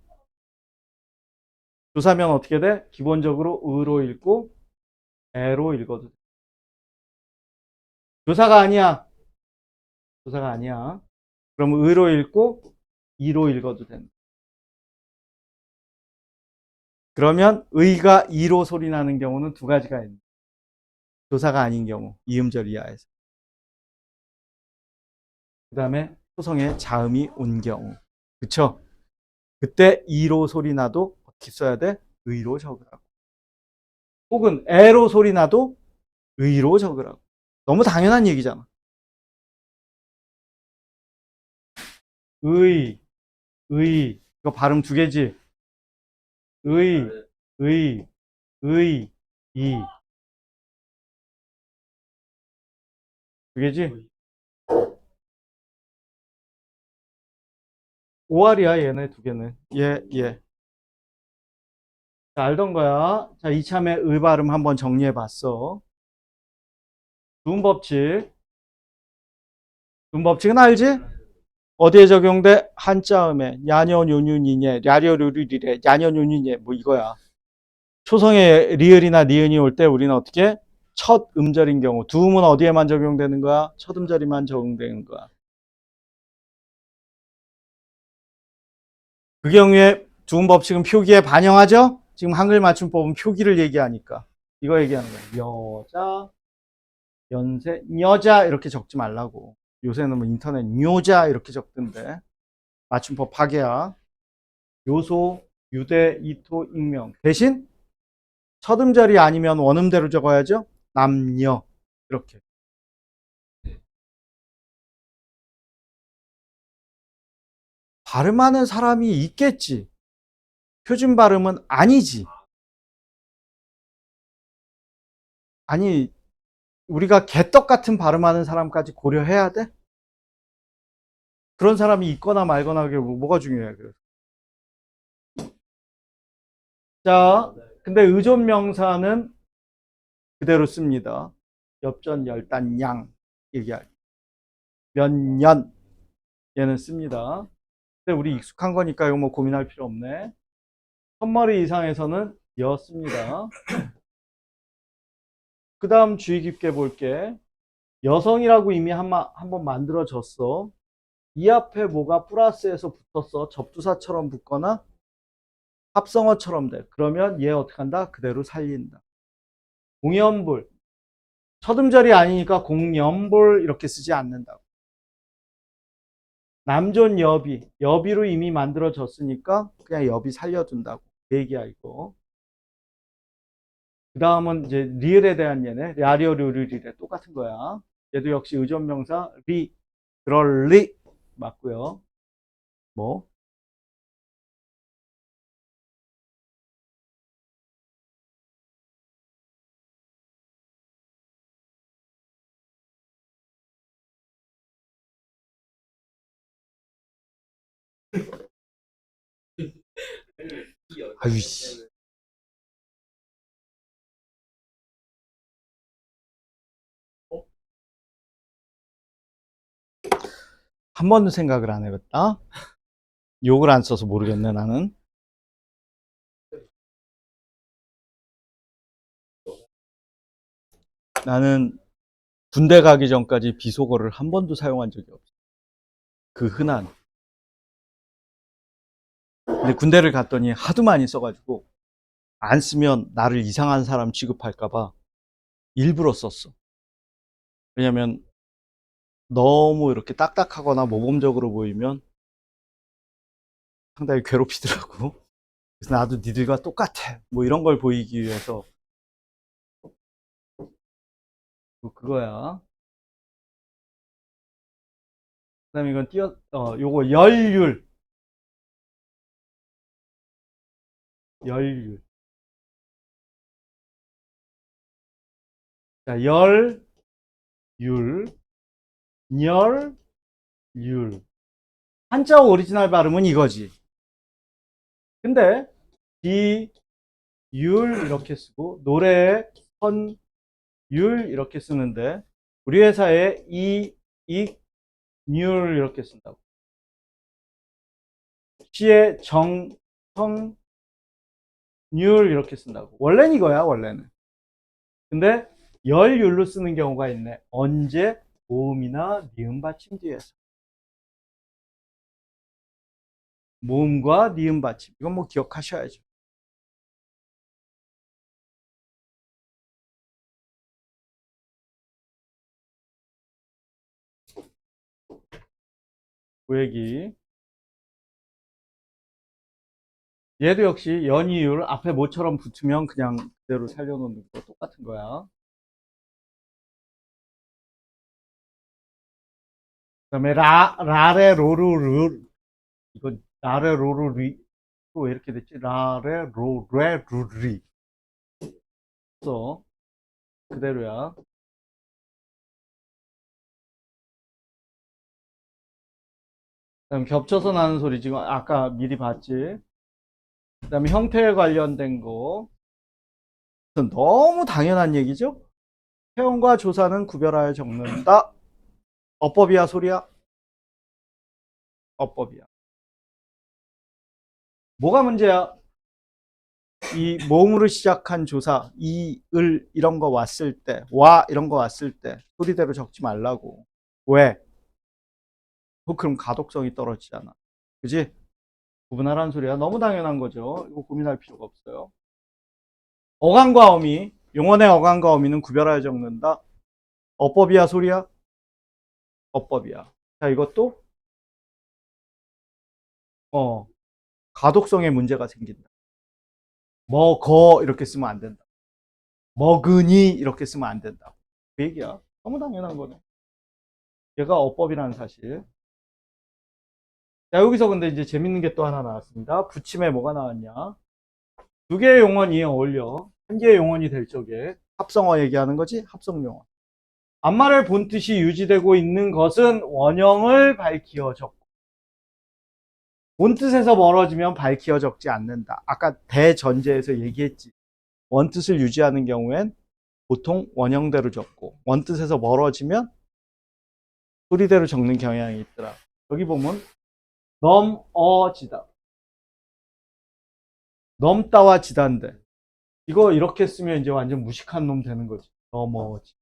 조사면 어떻게 돼? 기본적으로 으로 읽고 애로 읽어도 돼. 조사가 아니야. 조사가 아니야. 그럼 으로 읽고 이로 읽어도 된다. 그러면 의가 이로 소리 나는 경우는 두 가지가 있는. 조사가 아닌 경우, 이음절 이하에서. 그 다음에 초성에 자음이 온 경우. 그쵸? 그때 이로 소리 나도 어떻게 써야 돼? 의로 적으라고. 혹은 애로 소리 나도 의로 적으라고. 너무 당연한 얘기잖아. 의, 이거 발음 두 개지. 의, 의, 이. 두 개지? 5알이야, 얘네 두 개는. 예. 자, 알던 거야. 자, 이참에 의 발음 한번 정리해 봤어. 두음법칙. 두음법칙은 알지? 어디에 적용돼? 한자음에. 야녀뇨뉴니냐, 랴려류리리래, 야녀뇨뉴냐, 뭐 이거야. 초성에 리을이나 니은이 올 때 우리는 어떻게? 첫 음절인 경우. 두음은 어디에만 적용되는 거야? 첫 음절이만 적용되는 거야. 그 경우에 두음 법칙은 표기에 반영하죠? 지금 한글 맞춤법은 표기를 얘기하니까. 이거 얘기하는 거야. 여자, 연세, 여자 이렇게 적지 말라고. 요새는 뭐 인터넷 여자 이렇게 적던데. 맞춤법 파괴야. 요소, 유대, 이토, 익명. 대신 첫 음절이 아니면 원음대로 적어야죠. 남녀 이렇게. 발음하는 사람이 있겠지. 표준 발음은 아니지. 아니, 우리가 개떡 같은 발음하는 사람까지 고려해야 돼? 그런 사람이 있거나 말거나 그게 뭐가 중요해. 그래서. 자, 근데 의존명사는 그대로 씁니다. 엽전, 열단, 양 얘기할 몇 년 얘는 씁니다. 근데 우리 익숙한 거니까 이거 뭐 고민할 필요 없네. 첫머리 이상에서는 여 씁니다. 그 다음 주의 깊게 볼게. 여성이라고 이미 한번 만들어졌어. 이 앞에 뭐가 플러스에서 붙었어. 접두사처럼 붙거나 합성어처럼 돼. 그러면 얘 어떻게 한다? 그대로 살린다. 공연불. 첫음절이 아니니까 공연불 이렇게 쓰지 않는다고. 남존 여비. 여비로 이미 만들어졌으니까 그냥 여비 살려둔다고. 그 얘기야, 이거. 그 다음은 이제 리을에 대한 예네. 야리오류리리래. 똑같은 거야. 얘도 역시 의존명사 리. 그럴 리. 맞고요. 뭐? 아유씨. 한 번도 생각을 안 해봤다. 욕을 안 써서 모르겠네, 나는. 나는 군대 가기 전까지 비속어를 한 번도 사용한 적이 없어. 그 흔한. 근데 군대를 갔더니 하도 많이 써가지고 안 쓰면 나를 이상한 사람 취급할까봐 일부러 썼어. 왜냐면 너무 이렇게 딱딱하거나 모범적으로 보이면 상당히 괴롭히더라고. 그래서 나도 니들과 똑같아. 뭐 이런 걸 보이기 위해서 그거야. 그다음에 이건 요거 열율. 열율. 자, 율, 열, 율. 한자 오리지널 발음은 이거지. 근데 비, 율 이렇게 쓰고 노래에 선, 율 이렇게 쓰는데 우리 회사에 이, 익, 율 이렇게 쓴다고. 시에 정, 성, 율 이렇게 쓴다고. 원래는 이거야, 원래는. 근데 열율로 쓰는 경우가 있네. 언제? 모음이나 니은 받침 뒤에서. 모음과 니은 받침. 이건 뭐 기억하셔야죠. 그 얘기. 얘도 역시 연이율 앞에 모처럼 붙으면 그냥 그대로 살려놓는 거 똑같은 거야. 그다음에 라레 로루루 이거 라레 로루리 또 왜 이렇게 됐지? 라레 로레 루리 써 그대로야. 그다음 겹쳐서 나는 소리 지금 아까 미리 봤지. 그다음에 형태에 관련된 거 너무 당연한 얘기죠. 회원과 조사는 구별하여 적는다. 어법이야 소리야? 어법이야. 뭐가 문제야? 이 모음으로 시작한 조사, 이, 을 이런 거 왔을 때, 와 이런 거 왔을 때 소리대로 적지 말라고. 왜? 그럼 가독성이 떨어지잖아. 그지? 구분하라는 소리야. 너무 당연한 거죠. 이거 고민할 필요가 없어요. 어간과 어미, 용언의 어간과 어미는 구별하여 적는다. 어법이야 소리야? 어법이야. 자, 이것도 가독성에 문제가 생긴다. 먹어 이렇게 쓰면 안 된다. 먹으니 이렇게 쓰면 안 된다. 그 얘기야. 너무 당연한 거네. 얘가 어법이라는 사실. 자, 여기서 근데 이제 재밌는 게 또 하나 나왔습니다. 붙임에 뭐가 나왔냐? 두 개의 용언이 어울려. 한 개의 용언이 될 적에 합성어 얘기하는 거지? 합성 용언. 앞말의 본뜻이 유지되고 있는 것은 원형을 밝히어 적고 본뜻에서 멀어지면 밝히어 적지 않는다. 아까 대전제에서 얘기했지. 원뜻을 유지하는 경우엔 보통 원형대로 적고 원뜻에서 멀어지면 소리대로 적는 경향이 있더라. 여기 보면 넘어지다. 넘다와 지다인데 이거 이렇게 쓰면 이제 완전 무식한 놈 되는 거지. 넘어지.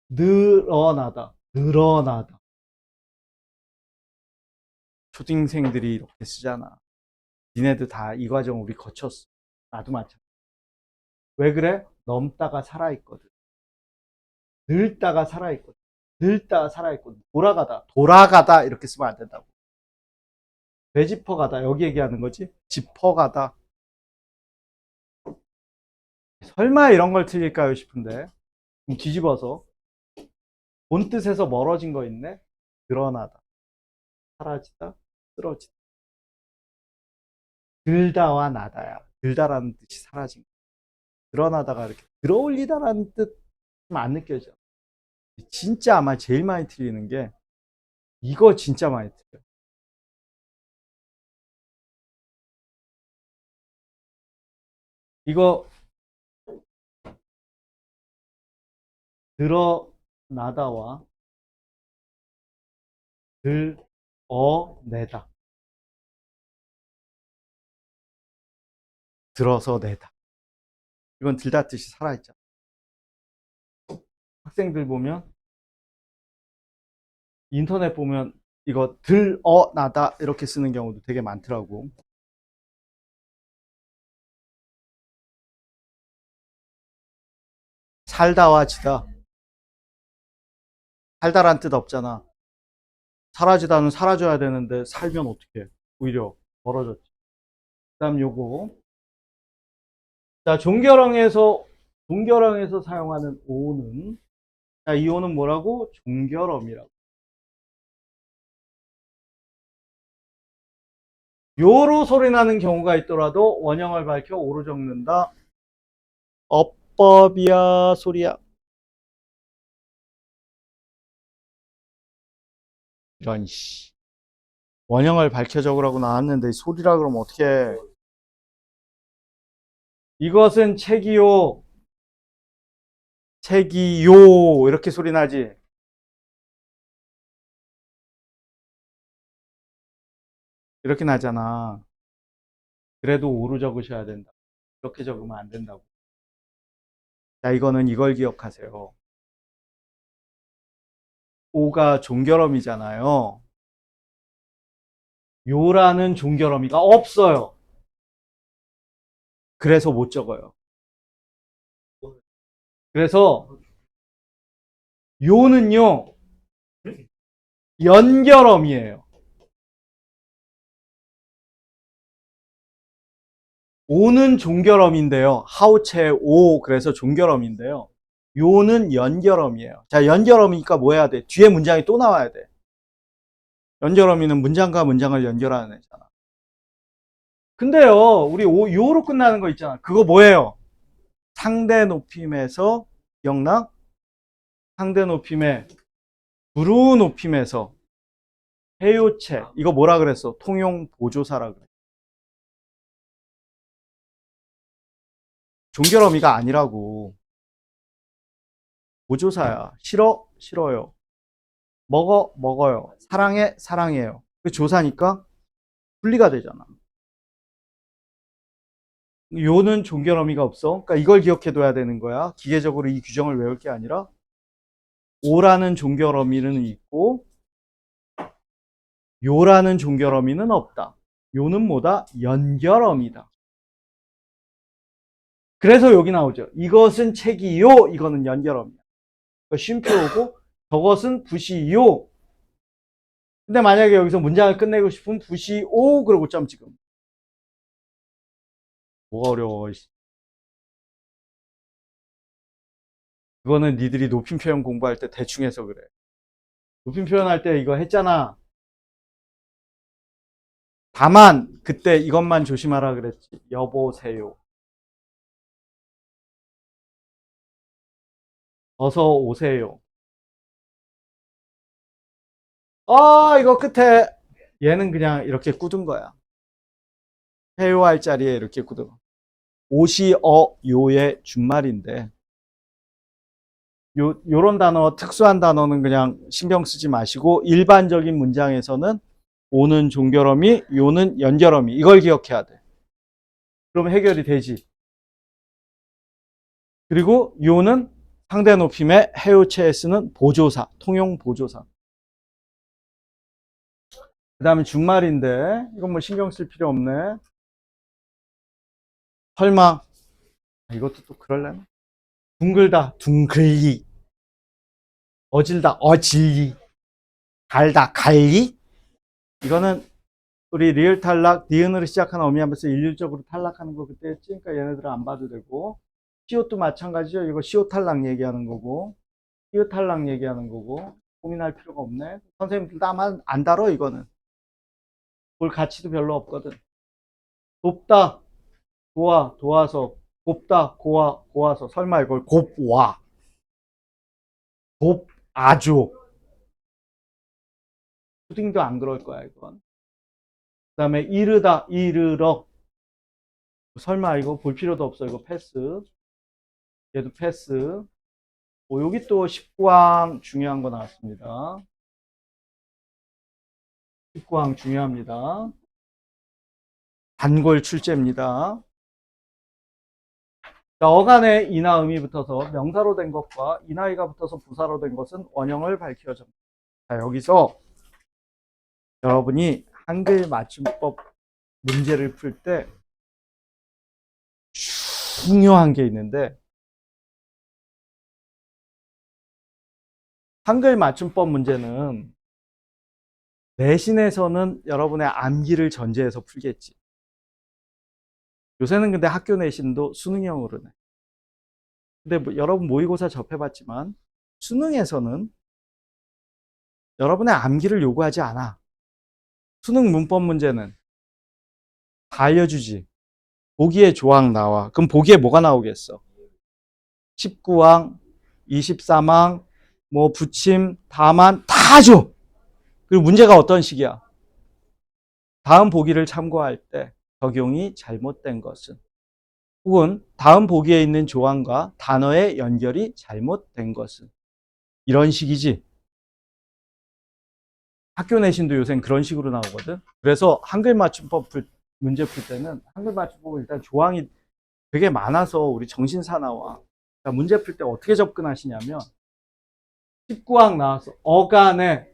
늘어나다. 늘어나다. 초등생들이 이렇게 쓰잖아. 니네도 다 이 과정 우리 거쳤어. 나도 마찬가지. 왜 그래? 넘다가 살아있거든. 늙다가 살아있거든. 늙다가 살아있거든. 돌아가다 이렇게 쓰면 안 된다고. 되짚어가다 여기 얘기하는 거지. 짚어가다. 설마 이런 걸 틀릴까요 싶은데 그럼 뒤집어서 본 뜻에서 멀어진 거 있네. 드러나다, 사라지다, 쓰러지다. 들다와 나다야. 들다라는 뜻이 사라진 거. 드러나다가 이렇게 들어올리다라는 뜻 좀 안 느껴져. 진짜 아마 제일 많이 틀리는 게 이거 진짜 많이 틀려. 이거 드러나다와 들어내다. 들어서 내다. 이건 들다 뜻이 살아있잖아. 학생들 보면 인터넷 보면 이거 들어나다 이렇게 쓰는 경우도 되게 많더라고. 살다와 지다. 살다란 뜻 없잖아. 사라지다는 사라져야 되는데 살면 어떡해. 오히려 멀어졌지. 그 다음 요거. 자, 종결형에서 사용하는 오는, 자, 이 오는 뭐라고? 종결음이라고. 요로 소리 나는 경우가 있더라도 원형을 밝혀 오로 적는다. 어법이야, 소리야. 이런, 씨. 원형을 밝혀 적으라고 나왔는데 소리라 그러면 어떡해. 이것은 책이요. 책이요. 이렇게 소리 나지. 이렇게 나잖아. 그래도 오로 적으셔야 된다. 이렇게 적으면 안 된다고. 자, 이거는 이걸 기억하세요. 오가 종결음이잖아요. 요라는 종결음이가 없어요. 그래서 못 적어요. 그래서 요는요, 연결음이에요. 오는 종결음인데요. 하우체 오, 그래서 종결음인데요. 요는 연결음이에요. 자, 연결음이니까 뭐 해야 돼? 뒤에 문장이 또 나와야 돼. 연결음이는 문장과 문장을 연결하는 애잖아. 근데요, 우리 요로 끝나는 거 있잖아. 그거 뭐예요? 상대 높임에서, 기억나? 상대 높임에, 부르 높임에서, 해요체. 이거 뭐라 그랬어? 통용 보조사라 그래. 종결어미가 아니라고. 보조사야. 싫어? 싫어요. 먹어? 먹어요. 사랑해? 사랑해요. 그 조사니까 분리가 되잖아. 요는 종결어미가 없어. 그러니까 이걸 기억해둬야 되는 거야. 기계적으로 이 규정을 외울 게 아니라 오라는 종결어미는 있고 요라는 종결어미는 없다. 요는 뭐다? 연결어미다. 그래서 여기 나오죠. 이것은 책이요. 이거는 연결어미야. 쉼표 오고 저것은 붓이요. 근데 만약에 여기서 문장을 끝내고 싶으면 붓이오 그러고 점 찍음. 뭐가 어려워. 그거는 니들이 높임 표현 공부할 때 대충 해서 그래. 높임 표현할 때 이거 했잖아. 다만 그때 이것만 조심하라 그랬지. 여보세요. 어서 오세요. 이거 끝에 얘는 그냥 이렇게 굳은 거야. 해요할 자리에 이렇게 굳어. 옷이 요의 준말인데 요런 단어, 특수한 단어는 그냥 신경 쓰지 마시고 일반적인 문장에서는 오는 종결어미, 요는 연결어미. 이걸 기억해야 돼. 그럼 해결이 되지. 그리고 요는 상대 높임의 해요체에 쓰는 보조사, 통용 보조사. 그 다음에 중말인데, 이건 뭐 신경 쓸 필요 없네. 설마, 이것도 또 그럴래나? 둥글다, 둥글리. 어질다, 어질리. 갈다, 갈리. 이거는 우리 리을 탈락, 니은으로 시작하는 어미하면서 일률적으로 탈락하는 거 그때 했지? 그러니까 얘네들은 안 봐도 되고. 시옷도 마찬가지죠. 이거 시옷 탈락 얘기하는 거고. 시옷 탈락 얘기하는 거고. 고민할 필요가 없네. 선생님들 다만 안 다뤄, 이거는. 볼 가치도 별로 없거든. 돕다, 도와, 도와서. 곱다, 고와, 고와서. 설마 이걸 곱와. 곱아주. 푸딩도 안 그럴 거야, 이건. 그 다음에 이르다, 이르러. 설마 이거 볼 필요도 없어. 이거 패스. 얘도 패스. 여기 또 19항 중요한 거 나왔습니다. 19항 중요합니다. 단골 출제입니다. 자, 어간에 이나 음이 붙어서 명사로 된 것과 이나이가 붙어서 부사로 된 것은 원형을 밝혀줘. 자, 여기서 여러분이 한글 맞춤법 문제를 풀 때 중요한 게 있는데, 한글 맞춤법 문제는 내신에서는 여러분의 암기를 전제해서 풀겠지. 요새는 근데 학교 내신도 수능형으로 내. 근데 뭐 여러분 모의고사 접해봤지만 수능에서는 여러분의 암기를 요구하지 않아. 수능 문법 문제는 다 알려주지. 보기에 조항 나와. 그럼 보기에 뭐가 나오겠어? 19항, 23항, 뭐 부침, 다만 다 줘. 그리고 문제가 어떤 식이야? 다음 보기를 참고할 때 적용이 잘못된 것은, 혹은 다음 보기에 있는 조항과 단어의 연결이 잘못된 것은, 이런 식이지. 학교 내신도 요새는 그런 식으로 나오거든. 그래서 한글 맞춤법 문제 풀 때는 한글 맞춤법은 일단 조항이 되게 많아서 우리 정신사 나와. 그러니까 문제 풀 때 어떻게 접근하시냐면 19항 나와서 어간에,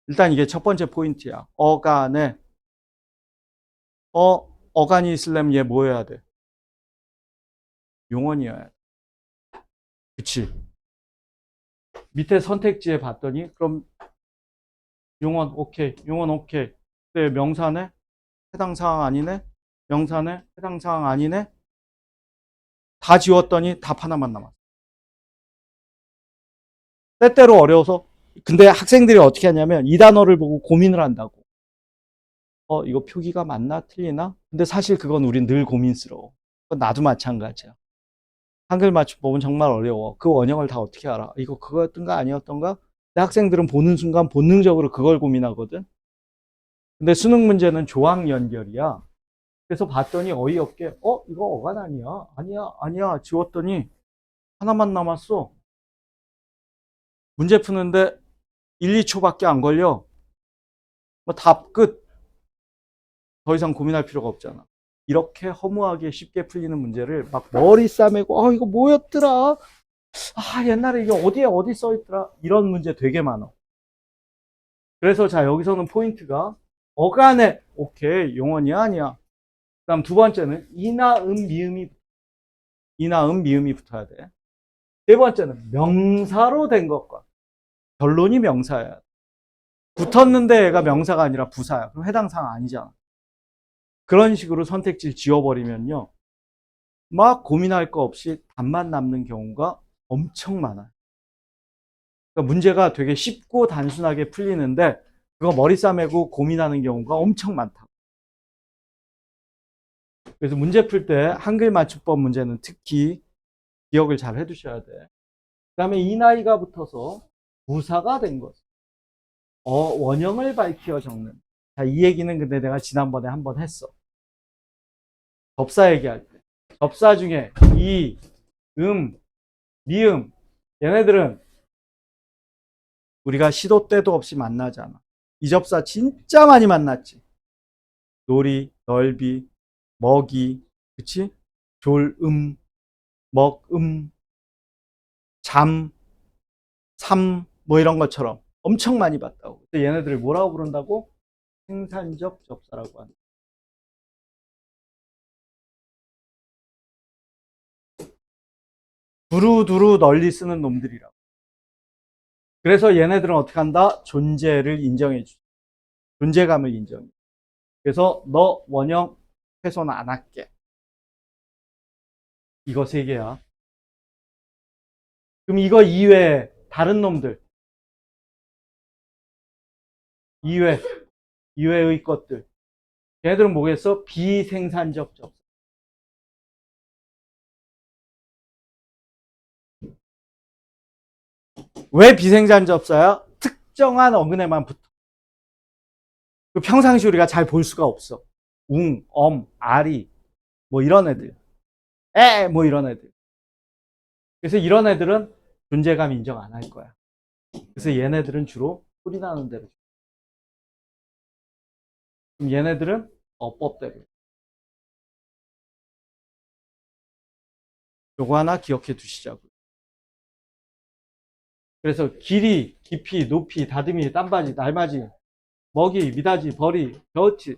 일단 이게 첫 번째 포인트야. 어간에 어간이 있으려면 얘 뭐 해야 돼? 용언이어야 돼. 그치? 밑에 선택지에 봤더니 그럼 용언 오케이, 용언 오케이. 근데 명사네? 해당 사항 아니네? 명사네? 해당 사항 아니네? 다 지웠더니 답 하나만 남았어. 때때로 어려워서. 근데 학생들이 어떻게 하냐면 이 단어를 보고 고민을 한다고. 이거 표기가 맞나 틀리나? 근데 사실 그건 우린 늘 고민스러워. 그건 나도 마찬가지야. 한글 맞춤법은 정말 어려워. 그 원형을 다 어떻게 알아? 이거 그거였던가 아니었던가? 근데 학생들은 보는 순간 본능적으로 그걸 고민하거든. 근데 수능 문제는 조항 연결이야. 그래서 봤더니 어이없게 이거 어간 아니야? 아니야, 아니야. 지웠더니 하나만 남았어. 문제 푸는데 1, 2초밖에 안 걸려. 뭐 답 끝. 더 이상 고민할 필요가 없잖아. 이렇게 허무하게 쉽게 풀리는 문제를 막 머리 싸매고 이거 뭐였더라? 옛날에 이게 어디 써 있더라? 이런 문제 되게 많아. 그래서 자, 여기서는 포인트가 어간에 오케이, 용언이야 아니야. 그다음 두 번째는 이나 음 미음이 붙어야 돼. 네 번째는 명사로 된 것과, 결론이 명사야. 붙었는데 얘가 명사가 아니라 부사야. 그럼 해당 사항 아니잖아. 그런 식으로 선택지를 지워버리면요, 막 고민할 거 없이 답만 남는 경우가 엄청 많아요. 그러니까 문제가 되게 쉽고 단순하게 풀리는데 그거 머리 싸매고 고민하는 경우가 엄청 많다. 그래서 문제 풀 때 한글 맞춤법 문제는 특히 기억을 잘 해두셔야 돼. 그 다음에 이 나이가 붙어서 부사가 된 것. 원형을 밝혀 적는. 자, 이 얘기는 근데 내가 지난번에 한번 했어. 접사 얘기할 때. 접사 중에 이, 미음, 얘네들은 우리가 시도 때도 없이 만나잖아. 이 접사 진짜 많이 만났지. 놀이, 넓이, 먹이, 그치? 졸음, 먹음, 잠, 삶, 뭐 이런 것처럼. 엄청 많이 봤다고. 그래서 얘네들을 뭐라고 부른다고? 생산적 접사라고 한다. 두루두루 널리 쓰는 놈들이라고. 그래서 얘네들은 어떻게 한다? 존재를 인정해 주죠. 존재감을 인정해. 그래서 너 원형 훼손 안 할게. 이거 세 개야. 그럼 이거 이외에 다른 놈들, 이외의 것들. 얘네들은 뭐겠어? 비생산적 접사. 왜 비생산 접사야? 특정한 어근에만 붙어. 그 평상시 우리가 잘 볼 수가 없어. 웅, 아리, 뭐 이런 애들. 뭐 이런 애들. 그래서 이런 애들은 존재감 인정 안 할 거야. 그래서 얘네들은 주로 소리 나는 대로. 그럼 얘네들은 어법대로. 요거 하나 기억해 두시자고요. 그래서 길이, 깊이, 높이, 다듬이, 땀바지, 날마지, 먹이, 미다지, 벌이, 겨우치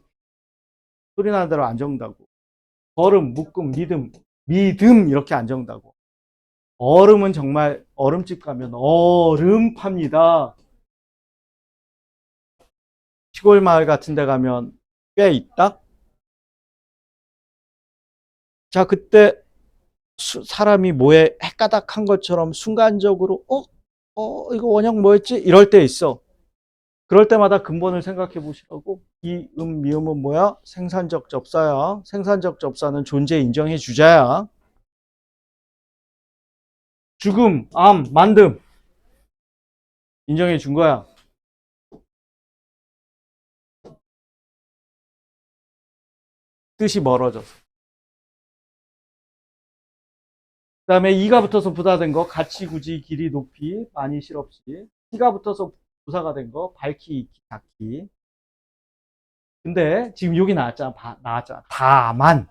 소리 나는 대로 안 적는다고. 걸음, 묶음, 믿음 이렇게 안 적는다고. 얼음은 정말 얼음집 가면 얼음 팝니다. 시골 마을 같은 데 가면 꽤 있다. 자, 그때 사람이 뭐에 헷가닥한 것처럼 순간적으로 이거 원형 뭐였지? 이럴 때 있어. 그럴 때마다 근본을 생각해 보시라고. 이 미음은 뭐야? 생산적 접사야. 생산적 접사는 존재 인정해 주자야. 죽음, 암, 만듦 인정해 준 거야. 뜻이 멀어져서. 그 다음에 이가 붙어서 부사된 거, 가치, 구지, 길이, 높이, 많이, 실없이. 이가 붙어서 부사가 된 거, 밝기, 익히, 닫기. 근데 지금 여기 나왔잖아. 다만.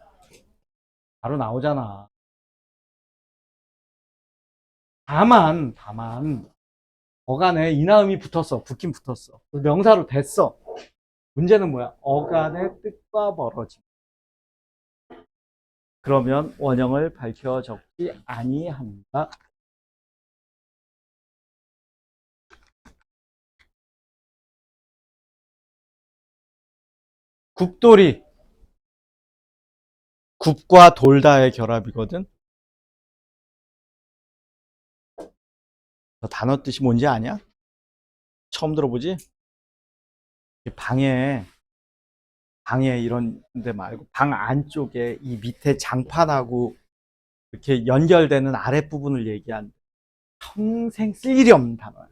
바로 나오잖아. 다만. 어간에 이나음이 붙었어. 붙긴 붙었어. 명사로 됐어. 문제는 뭐야? 어간의 뜻과 멀어짐. 그러면 원형을 밝혀 적지 아니한다. 굽돌이. 굽과 돌다의 결합이거든. 단어 뜻이 뭔지 아냐? 처음 들어보지? 방에 이런 데 말고 방 안쪽에 이 밑에 장판하고 이렇게 연결되는 아랫부분을 얘기한 평생 쓸 일이 없는 단어야.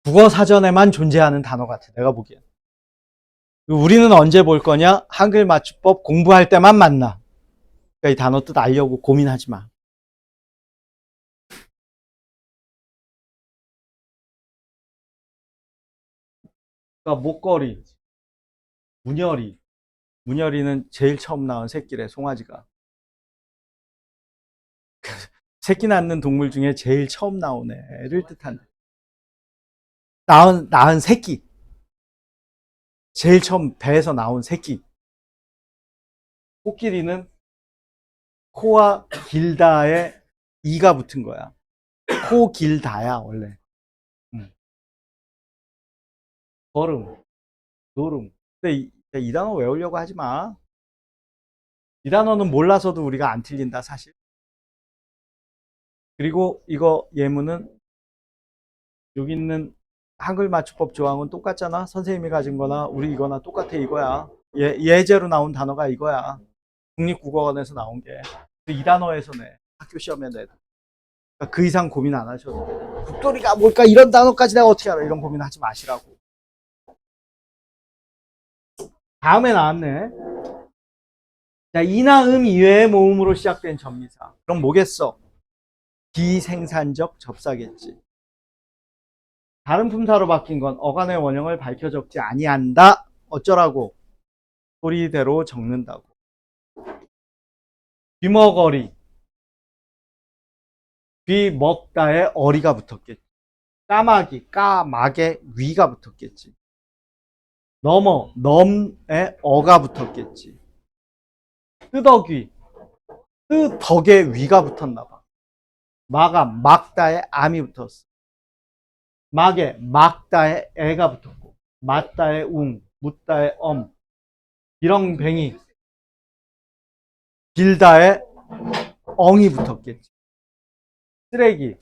국어 사전에만 존재하는 단어 같아. 내가 보기엔. 우리는 언제 볼 거냐? 한글 맞춤법 공부할 때만 만나. 그러니까 이 단어 뜻 알려고 고민하지 마. 그러니까 목걸이, 문열이. 문열이는 제일 처음 낳은 새끼래, 송아지가. 새끼 낳는 동물 중에 제일 처음 나온 애를 뜻한다. 낳은 새끼. 제일 처음 배에서 나온 새끼. 코끼리는 코와 길다에 이가 붙은 거야. 코 길다야, 원래. 걸음, 노름. 근데 이 단어 외우려고 하지 마. 이 단어는 몰라서도 우리가 안 틀린다, 사실. 그리고 이거 예문은 여기 있는 한글 맞춤법 조항은 똑같잖아. 선생님이 가진 거나 우리 이거나 똑같아, 이거야. 예제로 나온 단어가 이거야. 국립국어원에서 나온 게. 이 단어에서 내. 학교 시험에 내. 그러니까 그 이상 고민 안 하셔도 돼. 국돌이가 뭘까? 이런 단어까지 내가 어떻게 알아? 이런 고민 하지 마시라고. 다음에 나왔네. 자, 이나 이외의 모음으로 시작된 접미사. 그럼 뭐겠어? 비생산적 접사겠지. 다른 품사로 바뀐 건 어간의 원형을 밝혀 적지 아니한다. 어쩌라고? 소리대로 적는다고. 귀머거리. 귀 먹다에 어리가 붙었겠지. 까마귀, 까막에 위가 붙었겠지. 넘어, 넘에 어가 붙었겠지. 끄덕귀, 끄덕에 위가 붙었나 봐. 마감, 막다에 암이 붙었어. 막에, 막다에 애가 붙었고, 맞다에 웅, 묻다에 엄, 기렁뱅이, 길다에 엉이 붙었겠지. 쓰레기,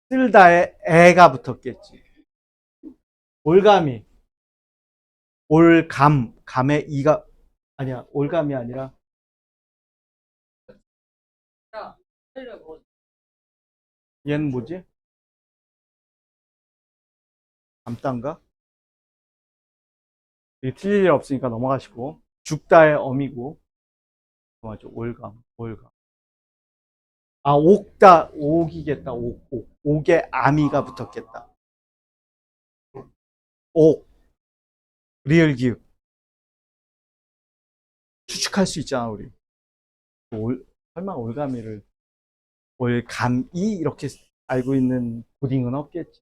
쓸다에 애가 붙었겠지. 올가미, 올감, 감에 이가, 아니야, 올감이 아니라, 얘는 뭐지? 감단가? 틀릴 일 없으니까 넘어가시고. 죽다의 어미고. 맞죠. 올감, 올감. 아, 옥다, 옥이겠다. 옥에 아미가 붙었겠다. 옥, 리을 기읍. 추측할 수 있잖아, 우리. 설마 올가미를, 올감이 이렇게 알고 있는 고딩은 없겠지.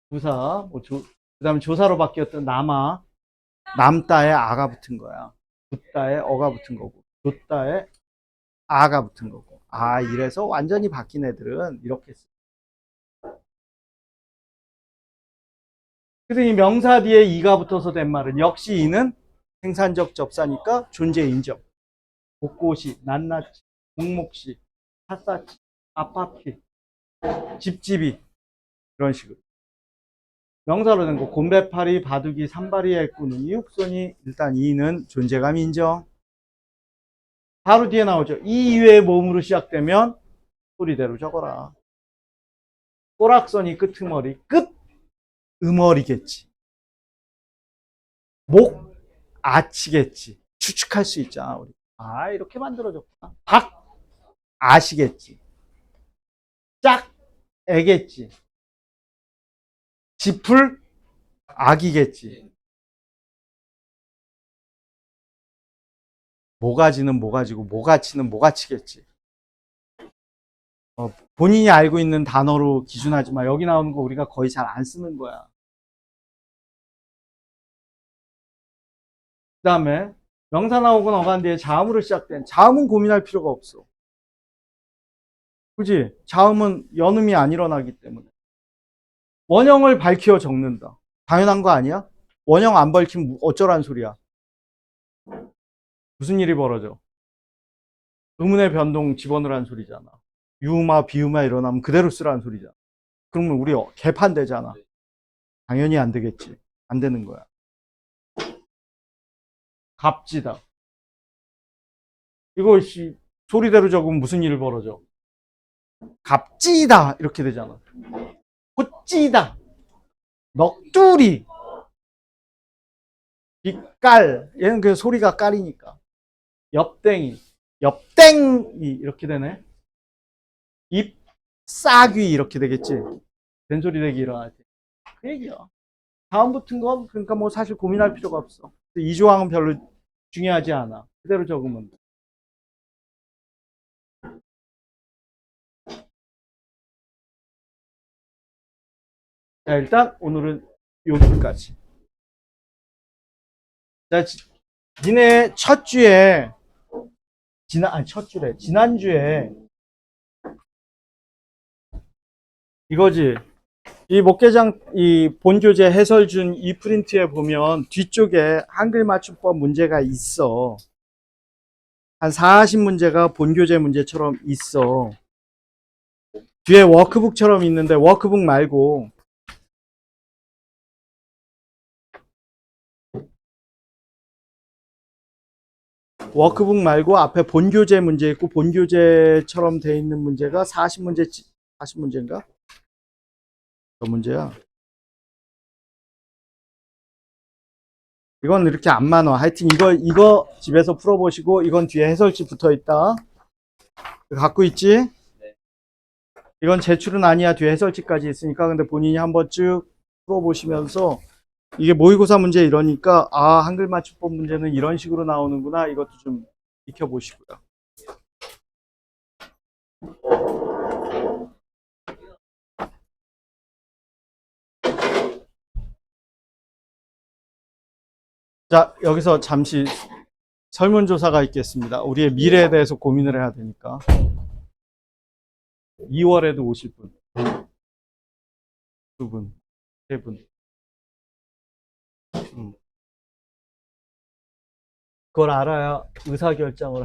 부사, 그 다음에 조사로 바뀌었던 남아, 남다에 아가 붙은 거야. 붙다에 어가 붙은 거고, 줬다에 아가 붙은 거고. 아, 이래서 완전히 바뀐 애들은 이렇게 써. 그래서 이 명사 뒤에 이가 붙어서 된 말은 역시 이는 생산적 접사니까 존재 인정. 곳곳이, 낱낱이, 목목시, 샅샅이, 아파피, 집집이 이런 식으로. 명사로 된 거, 곰배파리, 바둑이, 산발이의 꾸는 이육손이 일단 이는 존재감 인정. 바로 뒤에 나오죠. 이 이외의 몸으로 시작되면 소리대로 적어라. 꼬락선이 끄트머리, 끝 음머리겠지. 목 아치겠지. 추측할 수 있잖아, 우리. 아, 이렇게 만들어줬구나. 박 아시겠지. 짝 애겠지. 지풀 악이겠지. 모가지는 모가지고 모가치는 모가치겠지. 본인이 알고 있는 단어로 기준하지 마. 여기 나오는 거 우리가 거의 잘 안 쓰는 거야. 그 다음에 명사 나오고 나간 뒤에 자음으로 시작된 자음은 고민할 필요가 없어. 그지? 자음은 연음이 안 일어나기 때문에. 원형을 밝혀 적는다. 당연한 거 아니야? 원형 안 밝히면 어쩌란 소리야. 무슨 일이 벌어져? 의문의 변동 집어넣으란 소리잖아. 유음화, 비음화 일어나면 그대로 쓰라는 소리잖아. 그러면 우리 개판되잖아. 당연히 안 되겠지. 안 되는 거야. 갑지다. 이거 소리대로 적으면 무슨 일을 벌어져? 갑지다 이렇게 되잖아. 호찌다. 넋두리. 빗깔. 얘는 그 소리가 깔이니까. 엽땡이. 엽땡이 이렇게 되네. 잎싸귀 이렇게 되겠지. 된소리 되기 일어날 때. 그 얘기야. 다음 붙은 건 그러니까 뭐 사실 고민할 필요가 없어. 이 조항은 별로 중요하지 않아. 그대로 적으면 돼. 자, 일단 오늘은 여기까지. 자, 니네 첫 주에 첫 주래. 지난주에 이거지. 이 목계장 이 본교재 해설준 이 프린트에 보면 뒤쪽에 한글 맞춤법 문제가 있어. 한 40문제가 본교재 문제처럼 있어. 뒤에 워크북처럼 있는데 워크북 말고 앞에 본교재 문제 있고 본교재처럼 돼 있는 문제가 40문제 40문제인가? 저 문제야. 이건 이렇게 안 많아. 하여튼 이거 집에서 풀어보시고 이건 뒤에 해설지 붙어 있다. 갖고 있지? 이건 제출은 아니야. 뒤에 해설지까지 있으니까. 근데 본인이 한번 쭉 풀어보시면서 이게 모의고사 문제 이러니까 아, 한글 맞춤법 문제는 이런 식으로 나오는구나. 이것도 좀 익혀보시고요. 자, 여기서 잠시 설문조사가 있겠습니다. 우리의 미래에 대해서 고민을 해야 되니까. 2월에도 오실 분, 두 분, 세 분. 그걸 알아야 의사결정을